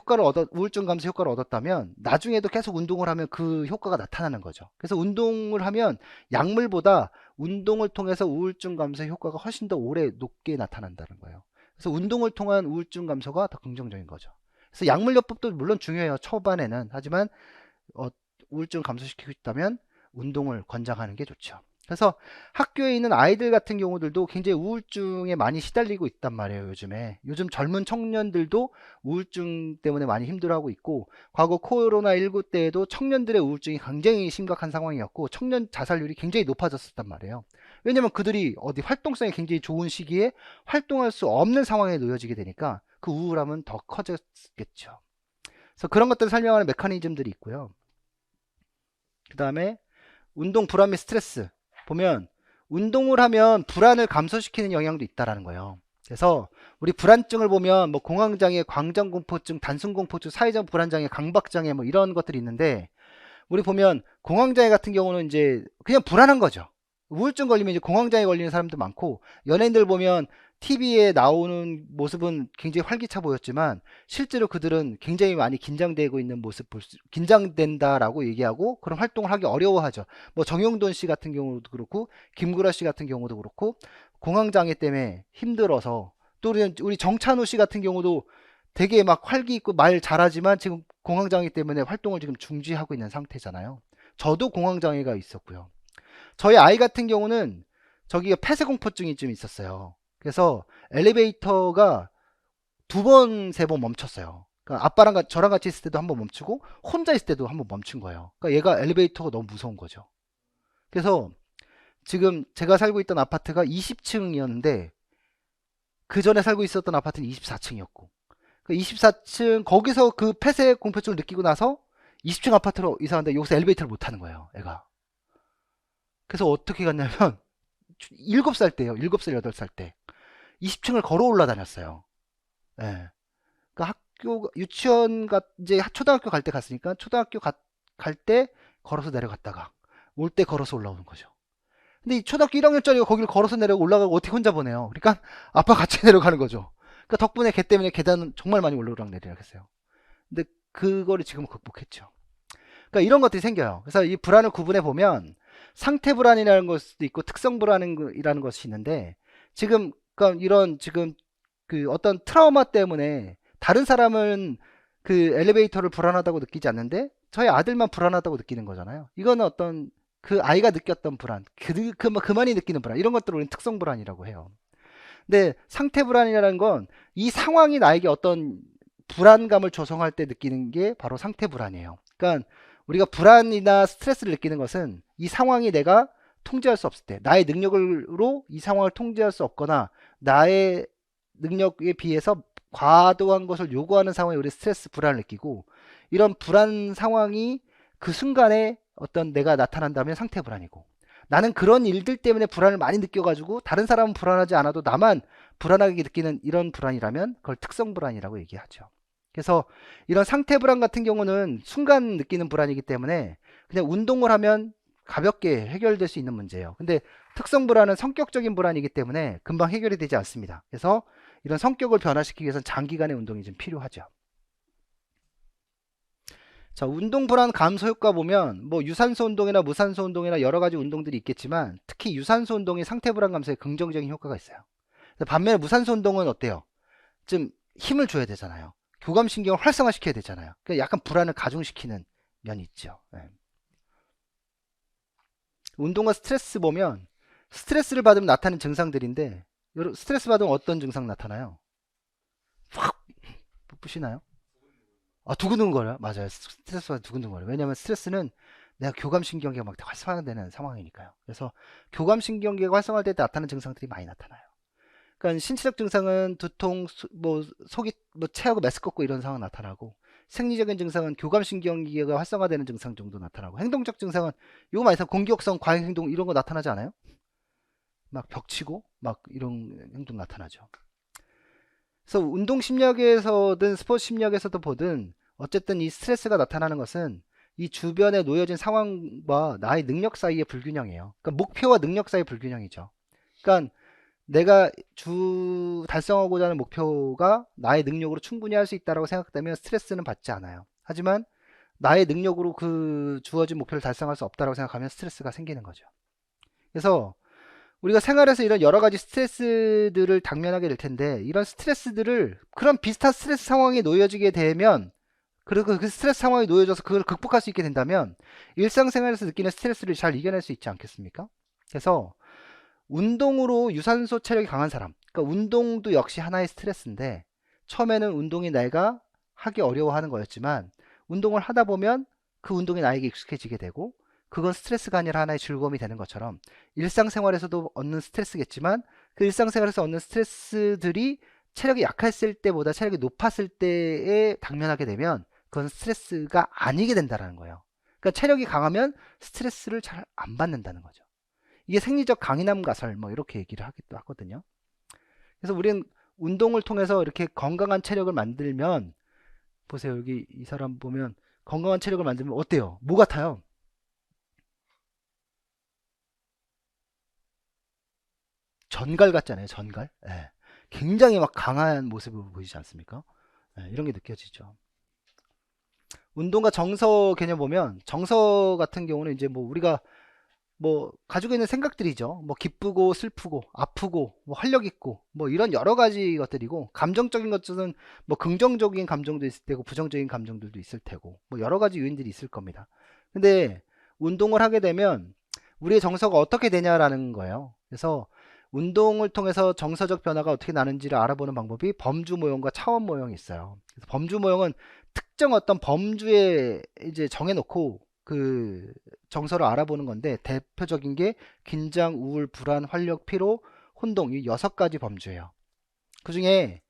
우울증 감소 효과를 얻었다면 나중에도 계속 운동을 하면 그 효과가 나타나는 거죠. 그래서 운동을 하면 약물보다 운동을 통해서 우울증 감소 효과가 훨씬 더 오래 높게 나타난다는 거예요. 그래서 운동을 통한 우울증 감소가 더 긍정적인 거죠. 그래서 약물요법도 물론 중요해요. 초반에는. 하지만 우울증 감소시키고 싶다면 운동을 권장하는 게 좋죠. 그래서 학교에 있는 아이들 같은 경우들도 굉장히 우울증에 많이 시달리고 있단 말이에요. 요즘 젊은 청년들도 우울증 때문에 많이 힘들어하고 있고, 과거 코로나19 때에도 청년들의 우울증이 굉장히 심각한 상황이었고 청년 자살률이 굉장히 높아졌었단 말이에요. 왜냐면 그들이 어디 활동성이 굉장히 좋은 시기에 활동할 수 없는 상황에 놓여지게 되니까 그 우울함은 더 커졌겠죠. 그래서 그런 것들을 설명하는 메커니즘들이 있고요. 그 다음에 운동 불안 및 스트레스 보면 운동을 하면 불안을 감소시키는 영향도 있다라는 거예요. 그래서 우리 불안증을 보면 뭐 공황장애, 광장공포증, 단순공포증, 사회적 불안장애, 강박장애 뭐 이런 것들이 있는데 우리 보면 공황장애 같은 경우는 이제 그냥 불안한 거죠. 우울증 걸리면 이제 공황장애 걸리는 사람도 많고 연예인들 보면 TV에 나오는 모습은 굉장히 활기차 보였지만 실제로 그들은 굉장히 많이 긴장되고 있는 모습 긴장된다라고 얘기하고 그런 활동을 하기 어려워하죠. 뭐 정용돈 씨 같은 경우도 그렇고 김구라 씨 같은 경우도 그렇고 공황장애 때문에 힘들어서 또 우리 정찬우 씨 같은 경우도 되게 막 활기 있고 말 잘하지만 지금 공황장애 때문에 활동을 지금 중지하고 있는 상태잖아요. 저도 공황장애가 있었고요. 저희 아이 같은 경우는 저기가 폐쇄공포증이 좀 있었어요. 그래서 엘리베이터가 두 번, 세 번 멈췄어요. 그러니까 아빠랑 저랑 같이 있을 때도 한 번 멈추고 혼자 있을 때도 한 번 멈춘 거예요. 그러니까 얘가 엘리베이터가 너무 무서운 거죠. 그래서 지금 제가 살고 있던 아파트가 20층이었는데 그 전에 살고 있었던 아파트는 24층이었고 24층 거기서 그 폐쇄 공포증을 느끼고 나서 20층 아파트로 이사하는데 여기서 엘리베이터를 못 타는 거예요, 애가. 그래서 어떻게 갔냐면 7살 때예요. 7살, 8살 때. 20층을 걸어 올라다녔어요. 예. 그러니까 이제 초등학교 갈 때 갔으니까 초등학교 갈 때 걸어서 내려갔다가 올 때 걸어서 올라오는 거죠. 근데 이 초등학교 1학년짜리가 거기를 걸어서 내려가 올라가고 어떻게 혼자 보내요. 그러니까 아빠 같이 내려가는 거죠. 그러니까 덕분에 걔 때문에 계단은 정말 많이 올라오락 내리락 했어요. 근데 그거를 지금 극복했죠. 그러니까 이런 것들이 생겨요. 그래서 이 불안을 구분해 보면 상태 불안이라는 것도 있고 특성 불안이라는 것이 있는데 지금 그러니까 이런 지금 그 어떤 트라우마 때문에 다른 사람은 그 엘리베이터를 불안하다고 느끼지 않는데 저희 아들만 불안하다고 느끼는 거잖아요. 이거는 어떤 그 아이가 느꼈던 불안, 그만이 느끼는 불안 이런 것들을 우리는 특성 불안이라고 해요. 근데 상태 불안이라는 건 이 상황이 나에게 어떤 불안감을 조성할 때 느끼는 게 바로 상태 불안이에요. 그러니까 우리가 불안이나 스트레스를 느끼는 것은 이 상황이 내가 통제할 수 없을 때 나의 능력으로 이 상황을 통제할 수 없거나 나의 능력에 비해서 과도한 것을 요구하는 상황에 우리 스트레스 불안을 느끼고 이런 불안 상황이 그 순간에 어떤 내가 나타난다면 상태 불안이고 나는 그런 일들 때문에 불안을 많이 느껴가지고 다른 사람은 불안하지 않아도 나만 불안하게 느끼는 이런 불안이라면 그걸 특성 불안이라고 얘기하죠. 그래서 이런 상태 불안 같은 경우는 순간 느끼는 불안이기 때문에 그냥 운동을 하면 가볍게 해결될 수 있는 문제예요. 근데 특성 불안은 성격적인 불안이기 때문에 금방 해결이 되지 않습니다. 그래서 이런 성격을 변화시키기 위해서는 장기간의 운동이 좀 필요하죠. 자, 운동 불안 감소 효과 보면 뭐 유산소 운동이나 무산소 운동이나 여러 가지 운동들이 있겠지만 특히 유산소 운동이 상태 불안 감소에 긍정적인 효과가 있어요. 반면에 무산소 운동은 어때요? 좀 힘을 줘야 되잖아요. 교감신경을 활성화시켜야 되잖아요. 그러니까 약간 불안을 가중시키는 면이 있죠. 예. 운동과 스트레스 보면 스트레스를 받으면 나타나는 증상들인데 스트레스 받으면 어떤 증상 나타나요? 확 부시나요? 아, 두근두근거려요. 맞아요. 스트레스 받으면 두근두근거려요. 왜냐면 스트레스는 내가 교감신경계가 막 활성화되는 상황이니까요. 그래서 교감신경계가 활성화될 때 나타나는 증상들이 많이 나타나요. 그러니까 신체적 증상은 두통, 뭐 속이 뭐 체하고 메스껍고 이런 상황 나타나고, 생리적인 증상은 교감신경계가 활성화되는 증상 정도 나타나고, 행동적 증상은 이거 많이 사 공격성 과잉행동 이런 거 나타나지 않아요? 막 벽치고 막 이런 행동 나타나죠. 그래서 운동 심리학에서든 스포츠 심리학에서도 보든 어쨌든 이 스트레스가 나타나는 것은 이 주변에 놓여진 상황과 나의 능력 사이의 불균형이에요. 그러니까 목표와 능력 사이의 불균형이죠. 그러니까 내가 달성하고자 하는 목표가 나의 능력으로 충분히 할 수 있다고 생각되면 스트레스는 받지 않아요. 하지만 나의 능력으로 그 주어진 목표를 달성할 수 없다고 생각하면 스트레스가 생기는 거죠. 그래서 우리가 생활에서 이런 여러 가지 스트레스들을 당면하게 될 텐데, 이런 스트레스들을 그런 비슷한 스트레스 상황에 놓여지게 되면, 그리고 그 스트레스 상황에 놓여져서 그걸 극복할 수 있게 된다면 일상생활에서 느끼는 스트레스를 잘 이겨낼 수 있지 않겠습니까? 그래서 운동으로 유산소 체력이 강한 사람, 그러니까 운동도 역시 하나의 스트레스인데, 처음에는 운동이 내가 하기 어려워하는 거였지만 운동을 하다 보면 그 운동이 나에게 익숙해지게 되고, 그건 스트레스가 아니라 하나의 즐거움이 되는 것처럼 일상생활에서도 얻는 스트레스겠지만, 그 일상생활에서 얻는 스트레스들이 체력이 약했을 때보다 체력이 높았을 때에 당면하게 되면 그건 스트레스가 아니게 된다는 거예요. 그러니까 체력이 강하면 스트레스를 잘 안 받는다는 거죠. 이게 생리적 강인함 가설 뭐 이렇게 얘기를 하기도 하거든요. 그래서 우리는 운동을 통해서 이렇게 건강한 체력을 만들면, 보세요. 여기 이 사람 보면 건강한 체력을 만들면 어때요? 뭐 같아요? 전갈 같잖아요. 전갈. 예. 굉장히 막 강한 모습을 보이지 않습니까? 예, 이런 게 느껴지죠. 운동과 정서 개념 보면, 정서 같은 경우는 이제 뭐 우리가 뭐 가지고 있는 생각들이죠. 뭐 기쁘고 슬프고 아프고 뭐 활력 있고 뭐 이런 여러 가지 것들이고, 감정적인 것들은 뭐 긍정적인 감정도 있을 테고 부정적인 감정들도 있을 테고 뭐 여러 가지 요인들이 있을 겁니다. 근데 운동을 하게 되면 우리의 정서가 어떻게 되냐라는 거예요. 그래서 운동을 통해서 정서적 변화가 어떻게 나는지를 알아보는 방법이 범주 모형과 차원 모형이 있어요. 그래서 범주 모형은 특정 어떤 범주에 이제 정해놓고 그 정서를 알아보는 건데, 대표적인 게 긴장, 우울, 불안, 활력, 피로, 혼동, 이 6가지 범주예요. 그 중에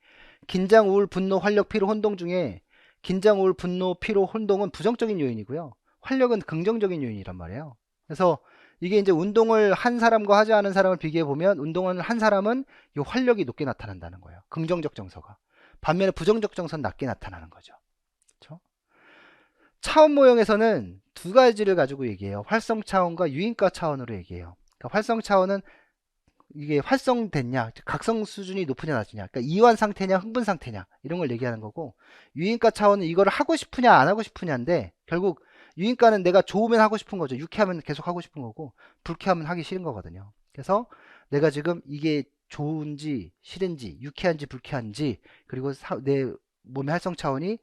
긴장, 우울, 분노, 활력, 피로, 혼동 중에 긴장, 우울, 분노, 피로, 혼동은 부정적인 요인이고요. 활력은 긍정적인 요인이란 말이에요. 그래서 이게 이제 운동을 한 사람과 하지 않은 사람을 비교해 보면, 운동을 한 사람은 이 활력이 높게 나타난다는 거예요. 긍정적 정서가. 반면에 부정적 정서는 낮게 나타나는 거죠. 그렇죠? 차원 모형에서는 두 가지를 가지고 얘기해요. 활성 차원과 유인가 차원으로 얘기해요. 그러니까 활성 차원은 이게 활성됐냐, 각성 수준이 높으냐 낮으냐, 그러니까 이완 상태냐 흥분 상태냐 이런 걸 얘기하는 거고, 유인가 차원은 이거를 하고 싶으냐 안 하고 싶으냐인데, 결국 유인가는 내가 좋으면 하고 싶은 거죠. 유쾌하면 계속 하고 싶은 거고, 불쾌하면 하기 싫은 거거든요. 그래서 내가 지금 이게 좋은지 싫은지 유쾌한지 불쾌한지, 그리고 내 몸의 활성 차원이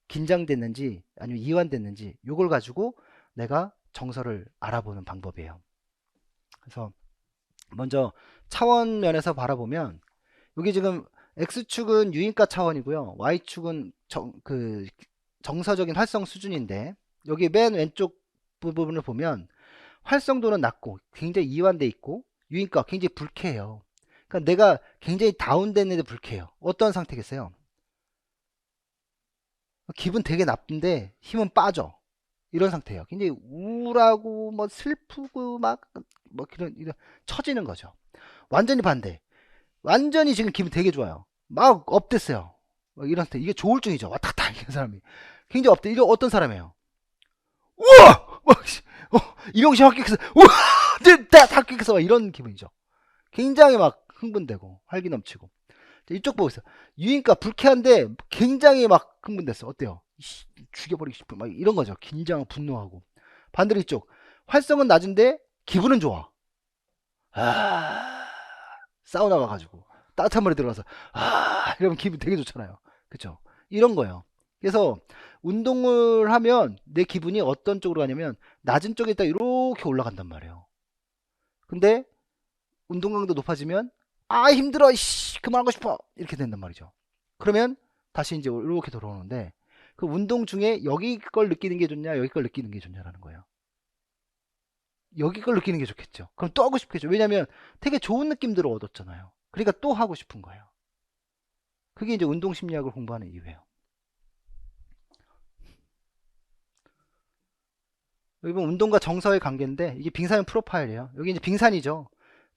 긴장됐는지 아니면 이완됐는지, 요걸 가지고 내가 정서를 알아보는 방법이에요. 그래서 먼저 차원 면에서 바라보면, 여기 지금 X축은 유인가 차원이고요. Y축은 정서적인 활성 수준인데, 여기 맨 왼쪽 부분을 보면 활성도는 낮고 굉장히 이완돼 있고, 유인가 굉장히 불쾌해요. 그러니까 내가 굉장히 다운됐는데 불쾌해요. 어떤 상태겠어요? 기분 되게 나쁜데 힘은 빠져. 이런 상태예요. 굉장히 우울하고 뭐 슬프고 막 뭐 이런 처지는 거죠. 완전히 반대. 완전히 지금 기분 되게 좋아요. 막 업됐어요. 이런 상태. 이게 조울증이죠. 왔다 갔다 이런 사람이. 굉장히 업돼. 이거 어떤 사람이에요? 우와! 이명시 확 깨서 우와! 다 깨서 이런 기분이죠. 굉장히 막 흥분되고 활기 넘치고. 이쪽 보고 있어. 유인가 불쾌한데 굉장히 막 흥분됐어. 어때요? 죽여버리고 싶은 막 이런 거죠. 긴장, 분노하고. 반대로 이쪽 활성은 낮은데 기분은 좋아. 아, 사우나 가가지고 따뜻한 물에 들어가서 이러면 기분 되게 좋잖아요. 그쵸? 이런 거예요. 그래서 운동을 하면 내 기분이 어떤 쪽으로 가냐면 낮은 쪽에 딱 이렇게 올라간단 말이에요. 근데 운동 강도 높아지면 아 힘들어 씨 그만하고 싶어 이렇게 된단 말이죠. 그러면 다시 이제 이렇게 돌아오는데 그 운동 중에 여기 걸 느끼는 게 좋냐 여기 걸 느끼는 게 좋냐라는 거예요. 여기 걸 느끼는 게 좋겠죠. 그럼 또 하고 싶겠죠. 왜냐면 되게 좋은 느낌들을 얻었잖아요. 그러니까 또 하고 싶은 거예요. 그게 이제 운동 심리학을 공부하는 이유예요. 여기 보면 운동과 정서의 관계인데 이게 빙산형 프로파일이에요. 여기 이제 빙산이죠.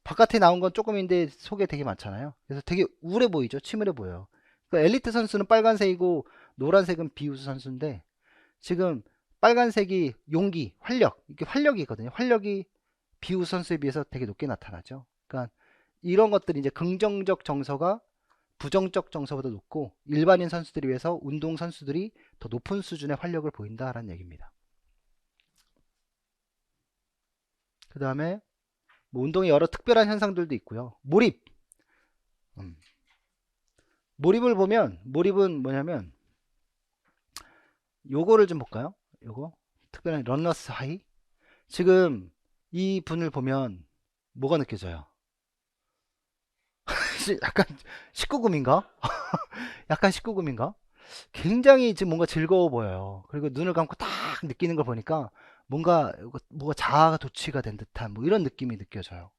바깥에 나온 건 조금인데 속에 되게 많잖아요. 그래서 되게 우울해 보이죠. 침울해 보여요. 그러니까 엘리트 선수는 빨간색이고 노란색은 비우수 선수인데 지금 빨간색이 용기, 활력, 이게 활력이 있거든요. 활력이 비우수 선수에 비해서 되게 높게 나타나죠. 그러니까 이런 것들이 이제 긍정적 정서가 부정적 정서보다 높고 일반인 선수들에 비해서 운동 선수들이 더 높은 수준의 활력을 보인다라는 얘기입니다. 그 다음에 뭐 운동의 여러 특별한 현상들도 있고요. 몰입. 음. 몰입을 보면 몰입은 뭐냐면 요거를 좀 볼까요? 요거 특별한 런너스 하이. 지금 이 분을 보면 뭐가 느껴져요? 약간 19금인가? 약간 19금인가? 굉장히 지금 뭔가 즐거워 보여요. 그리고 눈을 감고 딱 느끼는 걸 보니까 뭐가 자아가 도취가 된 듯한 뭐 이런 느낌이 느껴져요.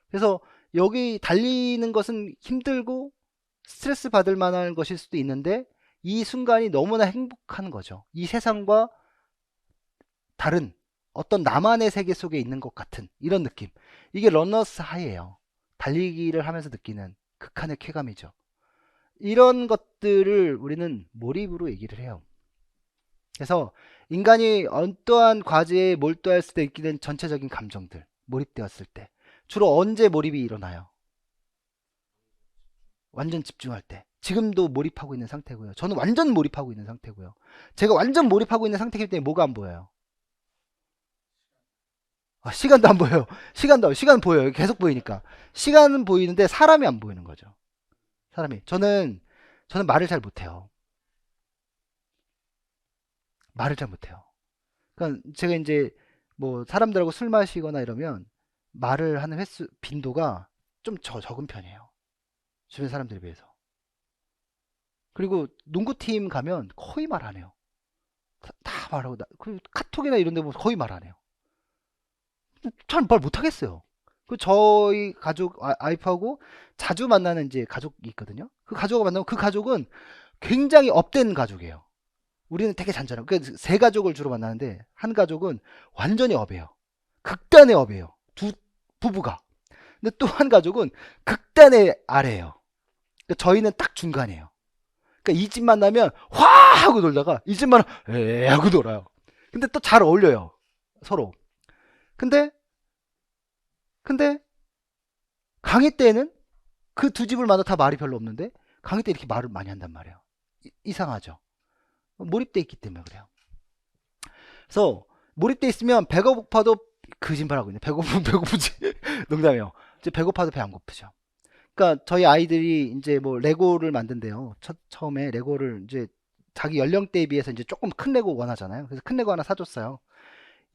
그래서 여기 달리는 것은 힘들고 스트레스 받을 만한 것일 수도 있는데 이 순간이 너무나 행복한 거죠. 이 세상과 다른 어떤 나만의 세계 속에 있는 것 같은 이런 느낌. 이게 러너스 하이예요. 달리기를 하면서 느끼는 극한의 쾌감이죠. 이런 것들을 우리는 몰입으로 얘기를 해요. 그래서 인간이 어떠한 과제에 몰두할 때 있게 된 전체적인 감정들, 몰입되었을 때 주로 언제 몰입이 일어나요? 완전 집중할 때. 지금도 몰입하고 있는 상태고요. 저는 완전 몰입하고 있는 상태고요. 제가 완전 몰입하고 있는 상태이기 때문에 뭐가 안 보여요? 아, 시간도 안 보여요. 시간 보여요. 계속 보이니까. 시간은 보이는데 사람이 안 보이는 거죠. 사람이. 저는 말을 잘 못해요. 말을 잘 못해요. 그러니까 제가 이제 뭐 사람들하고 술 마시거나 이러면 말을 하는 빈도가 좀 적은 편이에요. 주변 사람들에 비해서. 그리고 농구팀 가면 거의 말 안 해요. 다 말하고, 그 카톡이나 이런 데 보면 거의 말 안 해요. 잘 말 못 하겠어요. 그 저희 가족, 와이프하고 자주 만나는 이제 가족이 있거든요. 그 가족을 만나면 그 가족은 굉장히 업된 가족이에요. 우리는 되게 잔잔하고, 그러니까 세 가족을 주로 만나는데, 한 가족은 완전히 업이에요. 극단의 업이에요. 부부가. 근데 또 한 가족은 극단의 아래예요. 그러니까 저희는 딱 중간이에요. 그러니까 이 집 만나면 화 하고 놀다가 이 집 만나면 에 하고 놀아요. 근데 또 잘 어울려요. 서로. 근데 근데 강의 때는 그 두 집을 만나 다 말이 별로 없는데 강의 때 이렇게 말을 많이 한단 말이에요. 이상하죠. 몰입돼 있기 때문에 그래요. 그래서 몰입돼 있으면 배가 고파도 거짓말하고 있네. 배고프면 배고프지. 농담이에요. 이제 배고파도 배 안 고프죠. 그러니까 저희 아이들이 이제 뭐 레고를 만든대요. 처음에 레고를 이제 자기 연령대에 비해서 이제 조금 큰 레고 원하잖아요. 그래서 큰 레고 하나 사줬어요.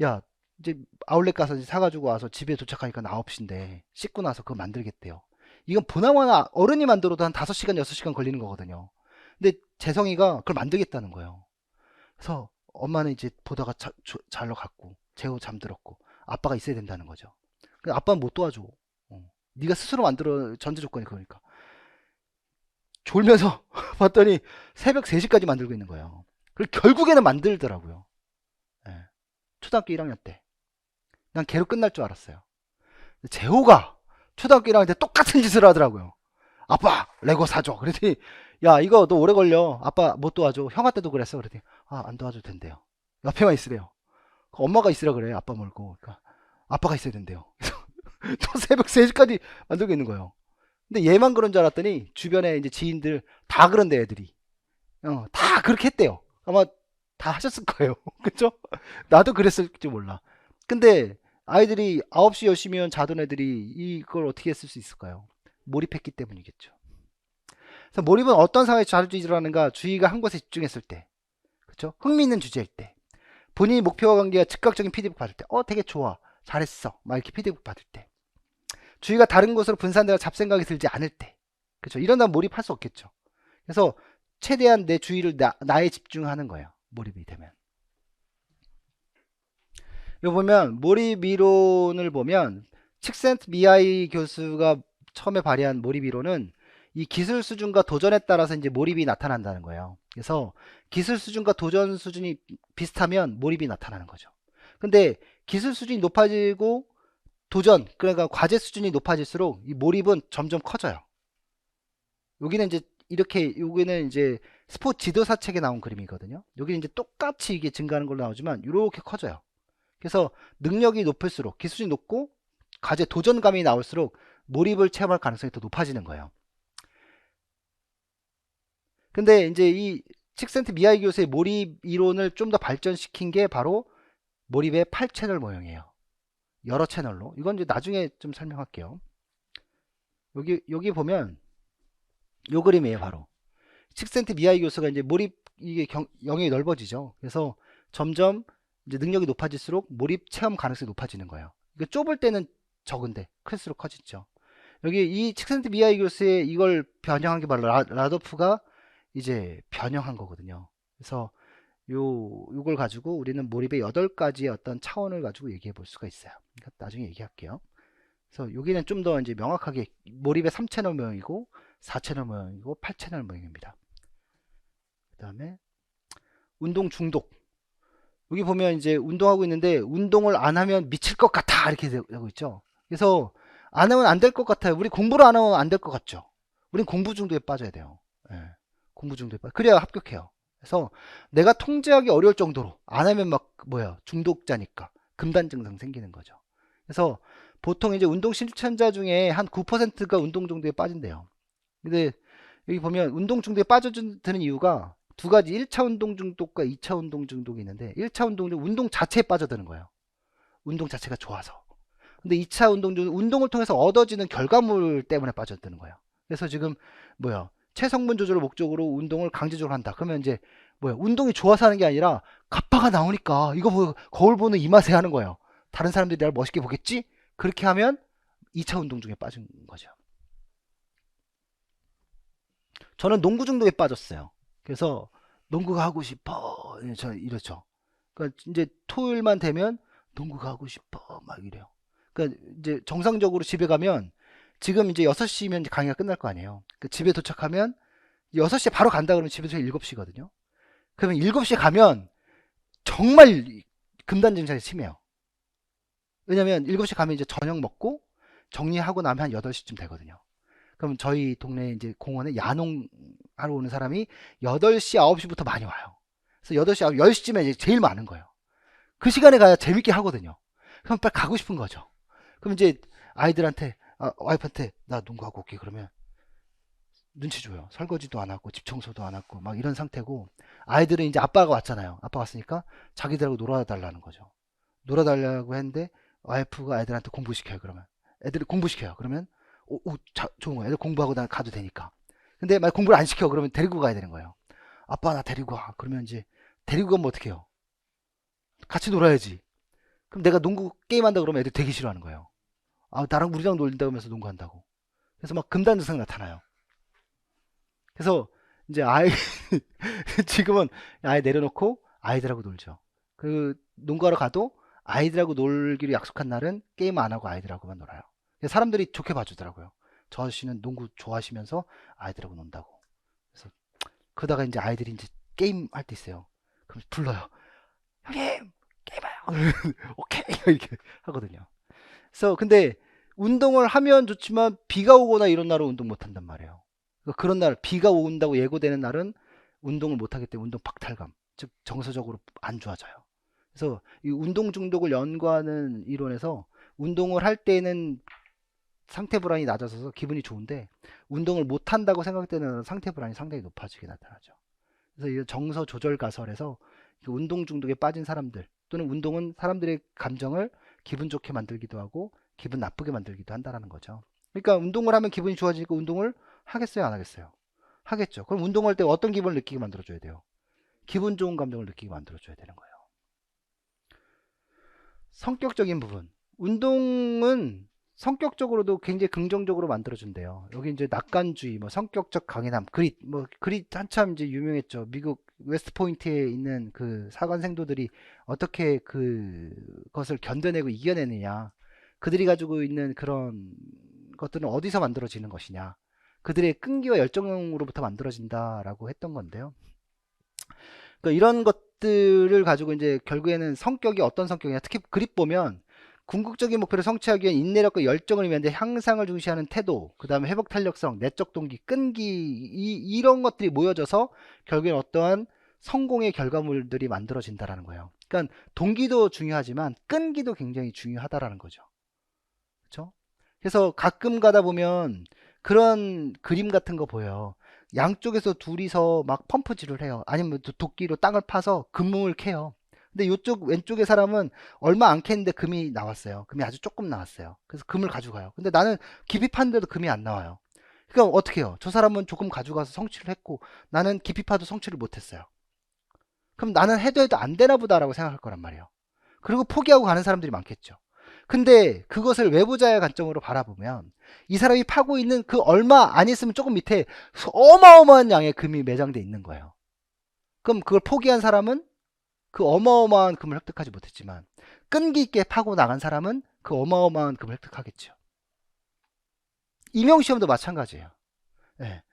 야, 이제 아울렛 가서 이제 사가지고 와서 집에 도착하니까 9시인데 씻고 나서 그거 만들겠대요. 이건 보나마나 어른이 만들어도 한 5시간, 6시간 걸리는 거거든요. 근데 재성이가 그걸 만들겠다는 거예요. 그래서 엄마는 이제 보다가 잘로 갔고 재우 잠들었고 아빠가 있어야 된다는 거죠. 근데 아빠는 못 도와줘. 네가 스스로 만들어 전제 조건이 그러니까. 졸면서 봤더니 새벽 3시까지 만들고 있는 거예요. 그리고 결국에는 만들더라고요. 예. 초등학교 1학년 때. 난 걔로 끝날 줄 알았어요. 재호가 초등학교 1학년 때 똑같은 짓을 하더라고요. 아빠 레고 사줘. 그랬더니 야 이거 너 오래 걸려. 아빠 못 도와줘. 형한테도 그랬어. 그랬더니 안 도와줘도 된대요. 옆에만 있으래요. 엄마가 있으라 그래. 아빠 몰고. 그러니까 아빠가 있어야 된대요. 또 새벽 3시까지 만들고 있는 거예요. 근데 얘만 그런 줄 알았더니 주변에 이제 지인들 다 그런데 애들이 다 그렇게 했대요. 아마 다 하셨을 거예요. 그쵸? 나도 그랬을지 몰라. 근데 아이들이 9시 10시면 자던 애들이 이걸 어떻게 했을 수 있을까요? 몰입했기 때문이겠죠. 그래서 몰입은 어떤 상황에 자주 일어나는가? 주의가 한 곳에 집중했을 때. 그쵸? 흥미있는 주제일 때, 본인이 목표와 관계가 즉각적인 피드백 받을 때, 되게 좋아, 잘했어, 막 이렇게 피드백 받을 때, 주의가 다른 곳으로 분산되어 잡생각이 들지 않을 때, 그쵸? 이런다면 몰입할 수 없겠죠. 그래서 최대한 내 주의를 나에 집중하는 거예요. 몰입이 되면. 여기 보면 몰입 이론을 보면 칙센트 미하이 교수가 처음에 발휘한 몰입 이론은 이 기술 수준과 도전에 따라서 이제 몰입이 나타난다는 거예요. 그래서 기술 수준과 도전 수준이 비슷하면 몰입이 나타나는 거죠. 근데 기술 수준이 높아지고 도전, 그러니까 과제 수준이 높아질수록 이 몰입은 점점 커져요. 여기는 이제 이렇게, 여기는 이제 스포츠 지도사 책에 나온 그림이거든요. 여기는 이제 똑같이 이게 증가하는 걸로 나오지만 이렇게 커져요. 그래서 능력이 높을수록, 기술이 높고 과제 도전감이 나올수록 몰입을 체험할 가능성이 더 높아지는 거예요. 근데 이제 이 칙센트 미하이 교수의 몰입 이론을 좀 더 발전시킨 게 바로 몰입의 8채널 모형이에요. 여러 채널로. 이건 이제 나중에 좀 설명할게요. 여기 보면 요 그림이에요. 바로 칙센트 미하이 교수가 이제 몰입, 이게 영역이 넓어지죠. 그래서 점점 이제 능력이 높아질수록 몰입 체험 가능성이 높아지는 거예요. 이거 좁을 때는 적은데 클수록 커지죠. 여기 이 칙센트 미하이 교수의 이걸 변형한 게 바로 라도프가 이제 변형한 거거든요. 그래서 요걸 가지고 우리는 몰입의 8가지의 어떤 차원을 가지고 얘기해 볼 수가 있어요. 그러니까 나중에 얘기할게요. 그래서 여기는 좀 더 이제 명확하게 몰입의 3채널 모형이고 4채널 모형이고 8채널 모형입니다. 그 다음에 운동 중독. 여기 보면 이제 운동하고 있는데 운동을 안 하면 미칠 것 같아 이렇게 되고 있죠. 그래서 안 하면 안 될 것 같아요. 우리 공부를 안 하면 안 될 것 같죠. 우린 공부 중독에 빠져야 돼요. 예, 공부 중독에 그래야 합격해요. 그래서 내가 통제하기 어려울 정도로 안 하면 막 중독자니까 금단 증상 생기는 거죠. 그래서 보통 이제 운동 실천자 중에 한 9%가 운동 중독에 빠진대요. 근데 여기 보면 운동 중독에 빠져드는 이유가 두 가지, 1차 운동 중독과 2차 운동 중독이 있는데 1차 운동 중독, 운동 자체에 빠져드는 거예요. 운동 자체가 좋아서. 근데 2차 운동 중독, 운동을 통해서 얻어지는 결과물 때문에 빠져드는 거예요. 그래서 지금 체성분 조절을 목적으로 운동을 강제적으로 한다. 그러면 이제 운동이 좋아서 하는 게 아니라 갑바가 나오니까 이거 거울 보는 이 맛에 하는 거예요. 다른 사람들이 나를 멋있게 보겠지? 그렇게 하면 2차 운동 중에 빠진 거죠. 저는 농구 중독에 빠졌어요. 그래서 농구가 하고 싶어. 저 이렇죠. 그러니까 이제 토요일만 되면 농구가 하고 싶어. 막 이래요. 그러니까 이제 정상적으로 집에 가면 지금 이제 6시면 강의가 끝날 거 아니에요. 그 집에 도착하면 6시에 바로 간다 그러면 집에서 7시거든요. 그러면 7시에 가면 정말 금단 증상이 심해요. 왜냐면 7시 가면 이제 저녁 먹고 정리하고 나면 한 8시쯤 되거든요. 그럼 저희 동네 이제 공원에 야농 하러 오는 사람이 8시, 9시부터 많이 와요. 그래서 8시, 10시쯤에 이제 제일 많은 거예요. 그 시간에 가야 재밌게 하거든요. 그럼 빨리 가고 싶은 거죠. 그럼 이제 아이들한테, 와이프한테 나 농구하고 올게 그러면 눈치 줘요. 설거지도 안 하고 집 청소도 안 하고 막 이런 상태고, 아이들은 이제 아빠가 왔잖아요. 아빠 왔으니까 자기들하고 놀아달라는 거죠. 놀아달라고 했는데 와이프가 애들한테 공부시켜요. 그러면 애들이 공부시켜요. 그러면 좋은 거예요. 애들 공부하고 나 가도 되니까. 근데 만약 공부를 안 시켜 그러면 데리고 가야 되는 거예요. 아빠 나 데리고 와. 그러면 이제 데리고 가면 어떻게 해요? 같이 놀아야지. 그럼 내가 농구 게임한다 그러면 애들 되게 싫어하는 거예요. 나랑 우리랑 놀린다고 하면서 농구한다고. 그래서 막 금단 증상 나타나요. 그래서 이제 지금은 아예 내려놓고 아이들하고 놀죠. 그 농구하러 가도 아이들하고 놀기로 약속한 날은 게임 안 하고 아이들하고만 놀아요. 사람들이 좋게 봐주더라고요. 저 아저씨는 농구 좋아하시면서 아이들하고 논다고. 그래서 그러다가 이제 아이들이 이제 게임 할 때 있어요. 그럼 불러요. 형님 게임해요. 오케이 이렇게 하거든요. 그래서 근데 운동을 하면 좋지만 비가 오거나 이런 날은 운동 못 한단 말이에요. 그러니까 그런 날 비가 온다고 예고되는 날은 운동을 못 하기 때문에 운동 박탈감, 즉 정서적으로 안 좋아져요. 그래서 이 운동 중독을 연구하는 이론에서 운동을 할 때는 상태 불안이 낮아져서 기분이 좋은데 운동을 못 한다고 생각되는 상태 불안이 상당히 높아지게 나타나죠. 그래서 이 정서 조절 가설에서 운동 중독에 빠진 사람들, 또는 운동은 사람들의 감정을 기분 좋게 만들기도 하고 기분 나쁘게 만들기도 한다는 거죠. 그러니까 운동을 하면 기분이 좋아지니까 운동을 하겠어요, 안 하겠어요? 하겠죠. 그럼 운동할 때 어떤 기분을 느끼게 만들어줘야 돼요? 기분 좋은 감정을 느끼게 만들어줘야 되는 거예요. 성격적인 부분. 운동은 성격적으로도 굉장히 긍정적으로 만들어준대요. 여기 이제 낙관주의, 뭐 성격적 강인함, 그릿, 뭐 그릿 한참 이제 유명했죠. 미국 웨스트포인트에 있는 그 사관 생도들이 어떻게 그것을 견뎌내고 이겨내느냐. 그들이 가지고 있는 그런 것들은 어디서 만들어지는 것이냐. 그들의 끈기와 열정으로부터 만들어진다라고 했던 건데요. 그러니까 이런 것들을 가지고 이제 결국에는 성격이 어떤 성격이냐. 특히 그립 보면 궁극적인 목표를 성취하기 위한 인내력과 열정을 의미하는데 향상을 중시하는 태도, 그 다음에 회복 탄력성, 내적 동기, 끈기, 이런 것들이 모여져서 결국엔 어떠한 성공의 결과물들이 만들어진다라는 거예요. 그러니까 동기도 중요하지만 끈기도 굉장히 중요하다라는 거죠. 그렇죠? 그래서 가끔 가다 보면 그런 그림 같은 거 보여요. 양쪽에서 둘이서 막 펌프질을 해요. 아니면 도끼로 땅을 파서 금을 캐요. 근데 이쪽 왼쪽의 사람은 얼마 안 캤는데 금이 나왔어요. 금이 아주 조금 나왔어요. 그래서 금을 가져가요. 근데 나는 깊이 파는데도 금이 안 나와요. 그러니까 어떻게 해요? 저 사람은 조금 가져가서 성취를 했고 나는 깊이 파도 성취를 못했어요. 그럼 나는 해도 안 되나 보다라고 생각할 거란 말이에요. 그리고 포기하고 가는 사람들이 많겠죠. 근데 그것을 외부자의 관점으로 바라보면 이 사람이 파고 있는 그 얼마 안 있으면 조금 밑에 어마어마한 양의 금이 매장돼 있는 거예요. 그럼 그걸 포기한 사람은 그 어마어마한 금을 획득하지 못했지만 끈기 있게 파고 나간 사람은 그 어마어마한 금을 획득하겠죠. 임용시험도 마찬가지예요. 네.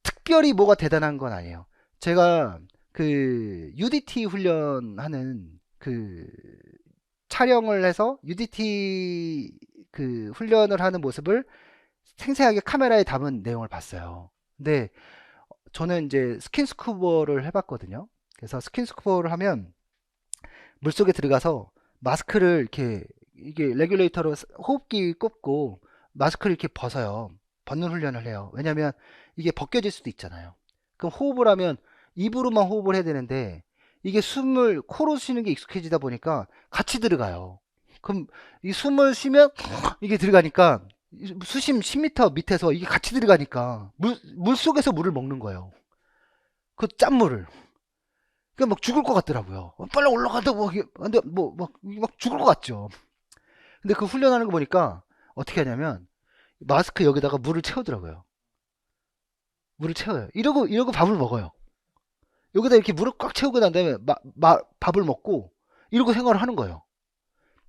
특별히 뭐가 대단한 건 아니에요. 제가 그 UDT 훈련하는 그 촬영을 해서 UDT 그 훈련을 하는 모습을 생생하게 카메라에 담은 내용을 봤어요. 근데 저는 이제 스킨스쿠버를 해봤거든요. 그래서 스킨스쿠버를 하면 물속에 들어가서 마스크를 이렇게 이게 레귤레이터로 호흡기 꼽고 마스크를 이렇게 벗어요. 벗는 훈련을 해요. 왜냐면 이게 벗겨질 수도 있잖아요. 그럼 호흡을 하면 입으로만 호흡을 해야 되는데 이게 숨을 코로 쉬는 게 익숙해지다 보니까 같이 들어가요. 그럼 이 숨을 쉬면 이게 들어가니까 수심 10m 밑에서 이게 같이 들어가니까 물 속에서 물을 먹는 거예요. 그 짠물을. 그러니까 막 죽을 것 같더라고요. 빨리 올라가다 뭐 근데 막 죽을 것 같죠. 근데 그 훈련하는 거 보니까 어떻게 하냐면 마스크 여기다가 물을 채우더라고요. 물을 채워요. 이러고 밥을 먹어요. 여기다 이렇게 물을 꽉 채우고 난 다음에 밥을 먹고 이러고 생활을 하는 거예요.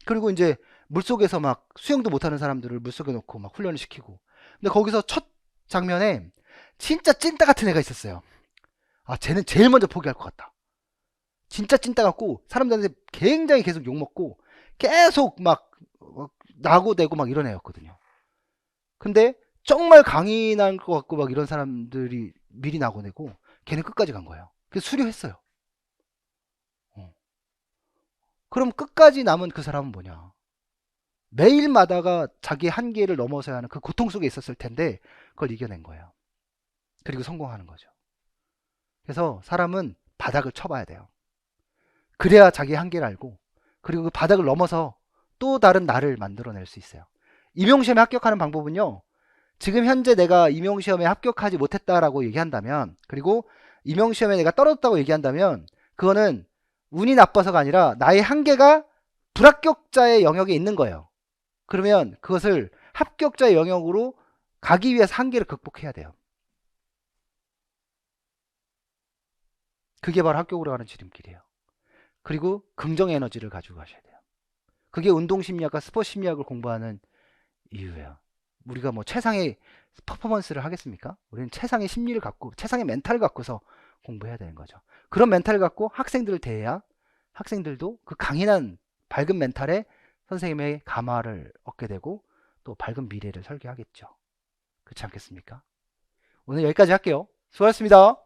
그리고 이제 물속에서 막 수영도 못하는 사람들을 물속에 놓고 막 훈련을 시키고. 근데 거기서 첫 장면에 진짜 찐따 같은 애가 있었어요. 아, 쟤는 제일 먼저 포기할 것 같다. 진짜 찐따 같고 사람들한테 굉장히 계속 욕먹고 계속 막 나고대고 막 이런 애였거든요. 근데 정말 강인한 것 같고 막 이런 사람들이 미리 나고내고 걔는 끝까지 간 거예요. 그래서 수료했어요. 어. 그럼 끝까지 남은 그 사람은 뭐냐? 매일마다가 자기 한계를 넘어서야 하는 그 고통 속에 있었을 텐데 그걸 이겨낸 거예요. 그리고 성공하는 거죠. 그래서 사람은 바닥을 쳐봐야 돼요. 그래야 자기 한계를 알고 그리고 그 바닥을 넘어서 또 다른 나를 만들어낼 수 있어요. 임용시험에 합격하는 방법은요. 지금 현재 내가 임용시험에 합격하지 못했다라고 얘기한다면 그리고 임용시험에 내가 떨어졌다고 얘기한다면 그거는 운이 나빠서가 아니라 나의 한계가 불합격자의 영역에 있는 거예요. 그러면 그것을 합격자의 영역으로 가기 위해서 한계를 극복해야 돼요. 그게 바로 합격으로 가는 지름길이에요. 그리고 긍정 에너지를 가지고 가셔야 돼요. 그게 운동심리학과 스포츠심리학을 공부하는 이유예요. 우리가 뭐 최상의 퍼포먼스를 하겠습니까? 우리는 최상의 심리를 갖고 최상의 멘탈을 갖고서 공부해야 되는 거죠. 그런 멘탈을 갖고 학생들을 대해야 학생들도 그 강인한 밝은 멘탈에 선생님의 감화를 얻게 되고 또 밝은 미래를 설계하겠죠. 그렇지 않겠습니까? 오늘 여기까지 할게요. 수고하셨습니다.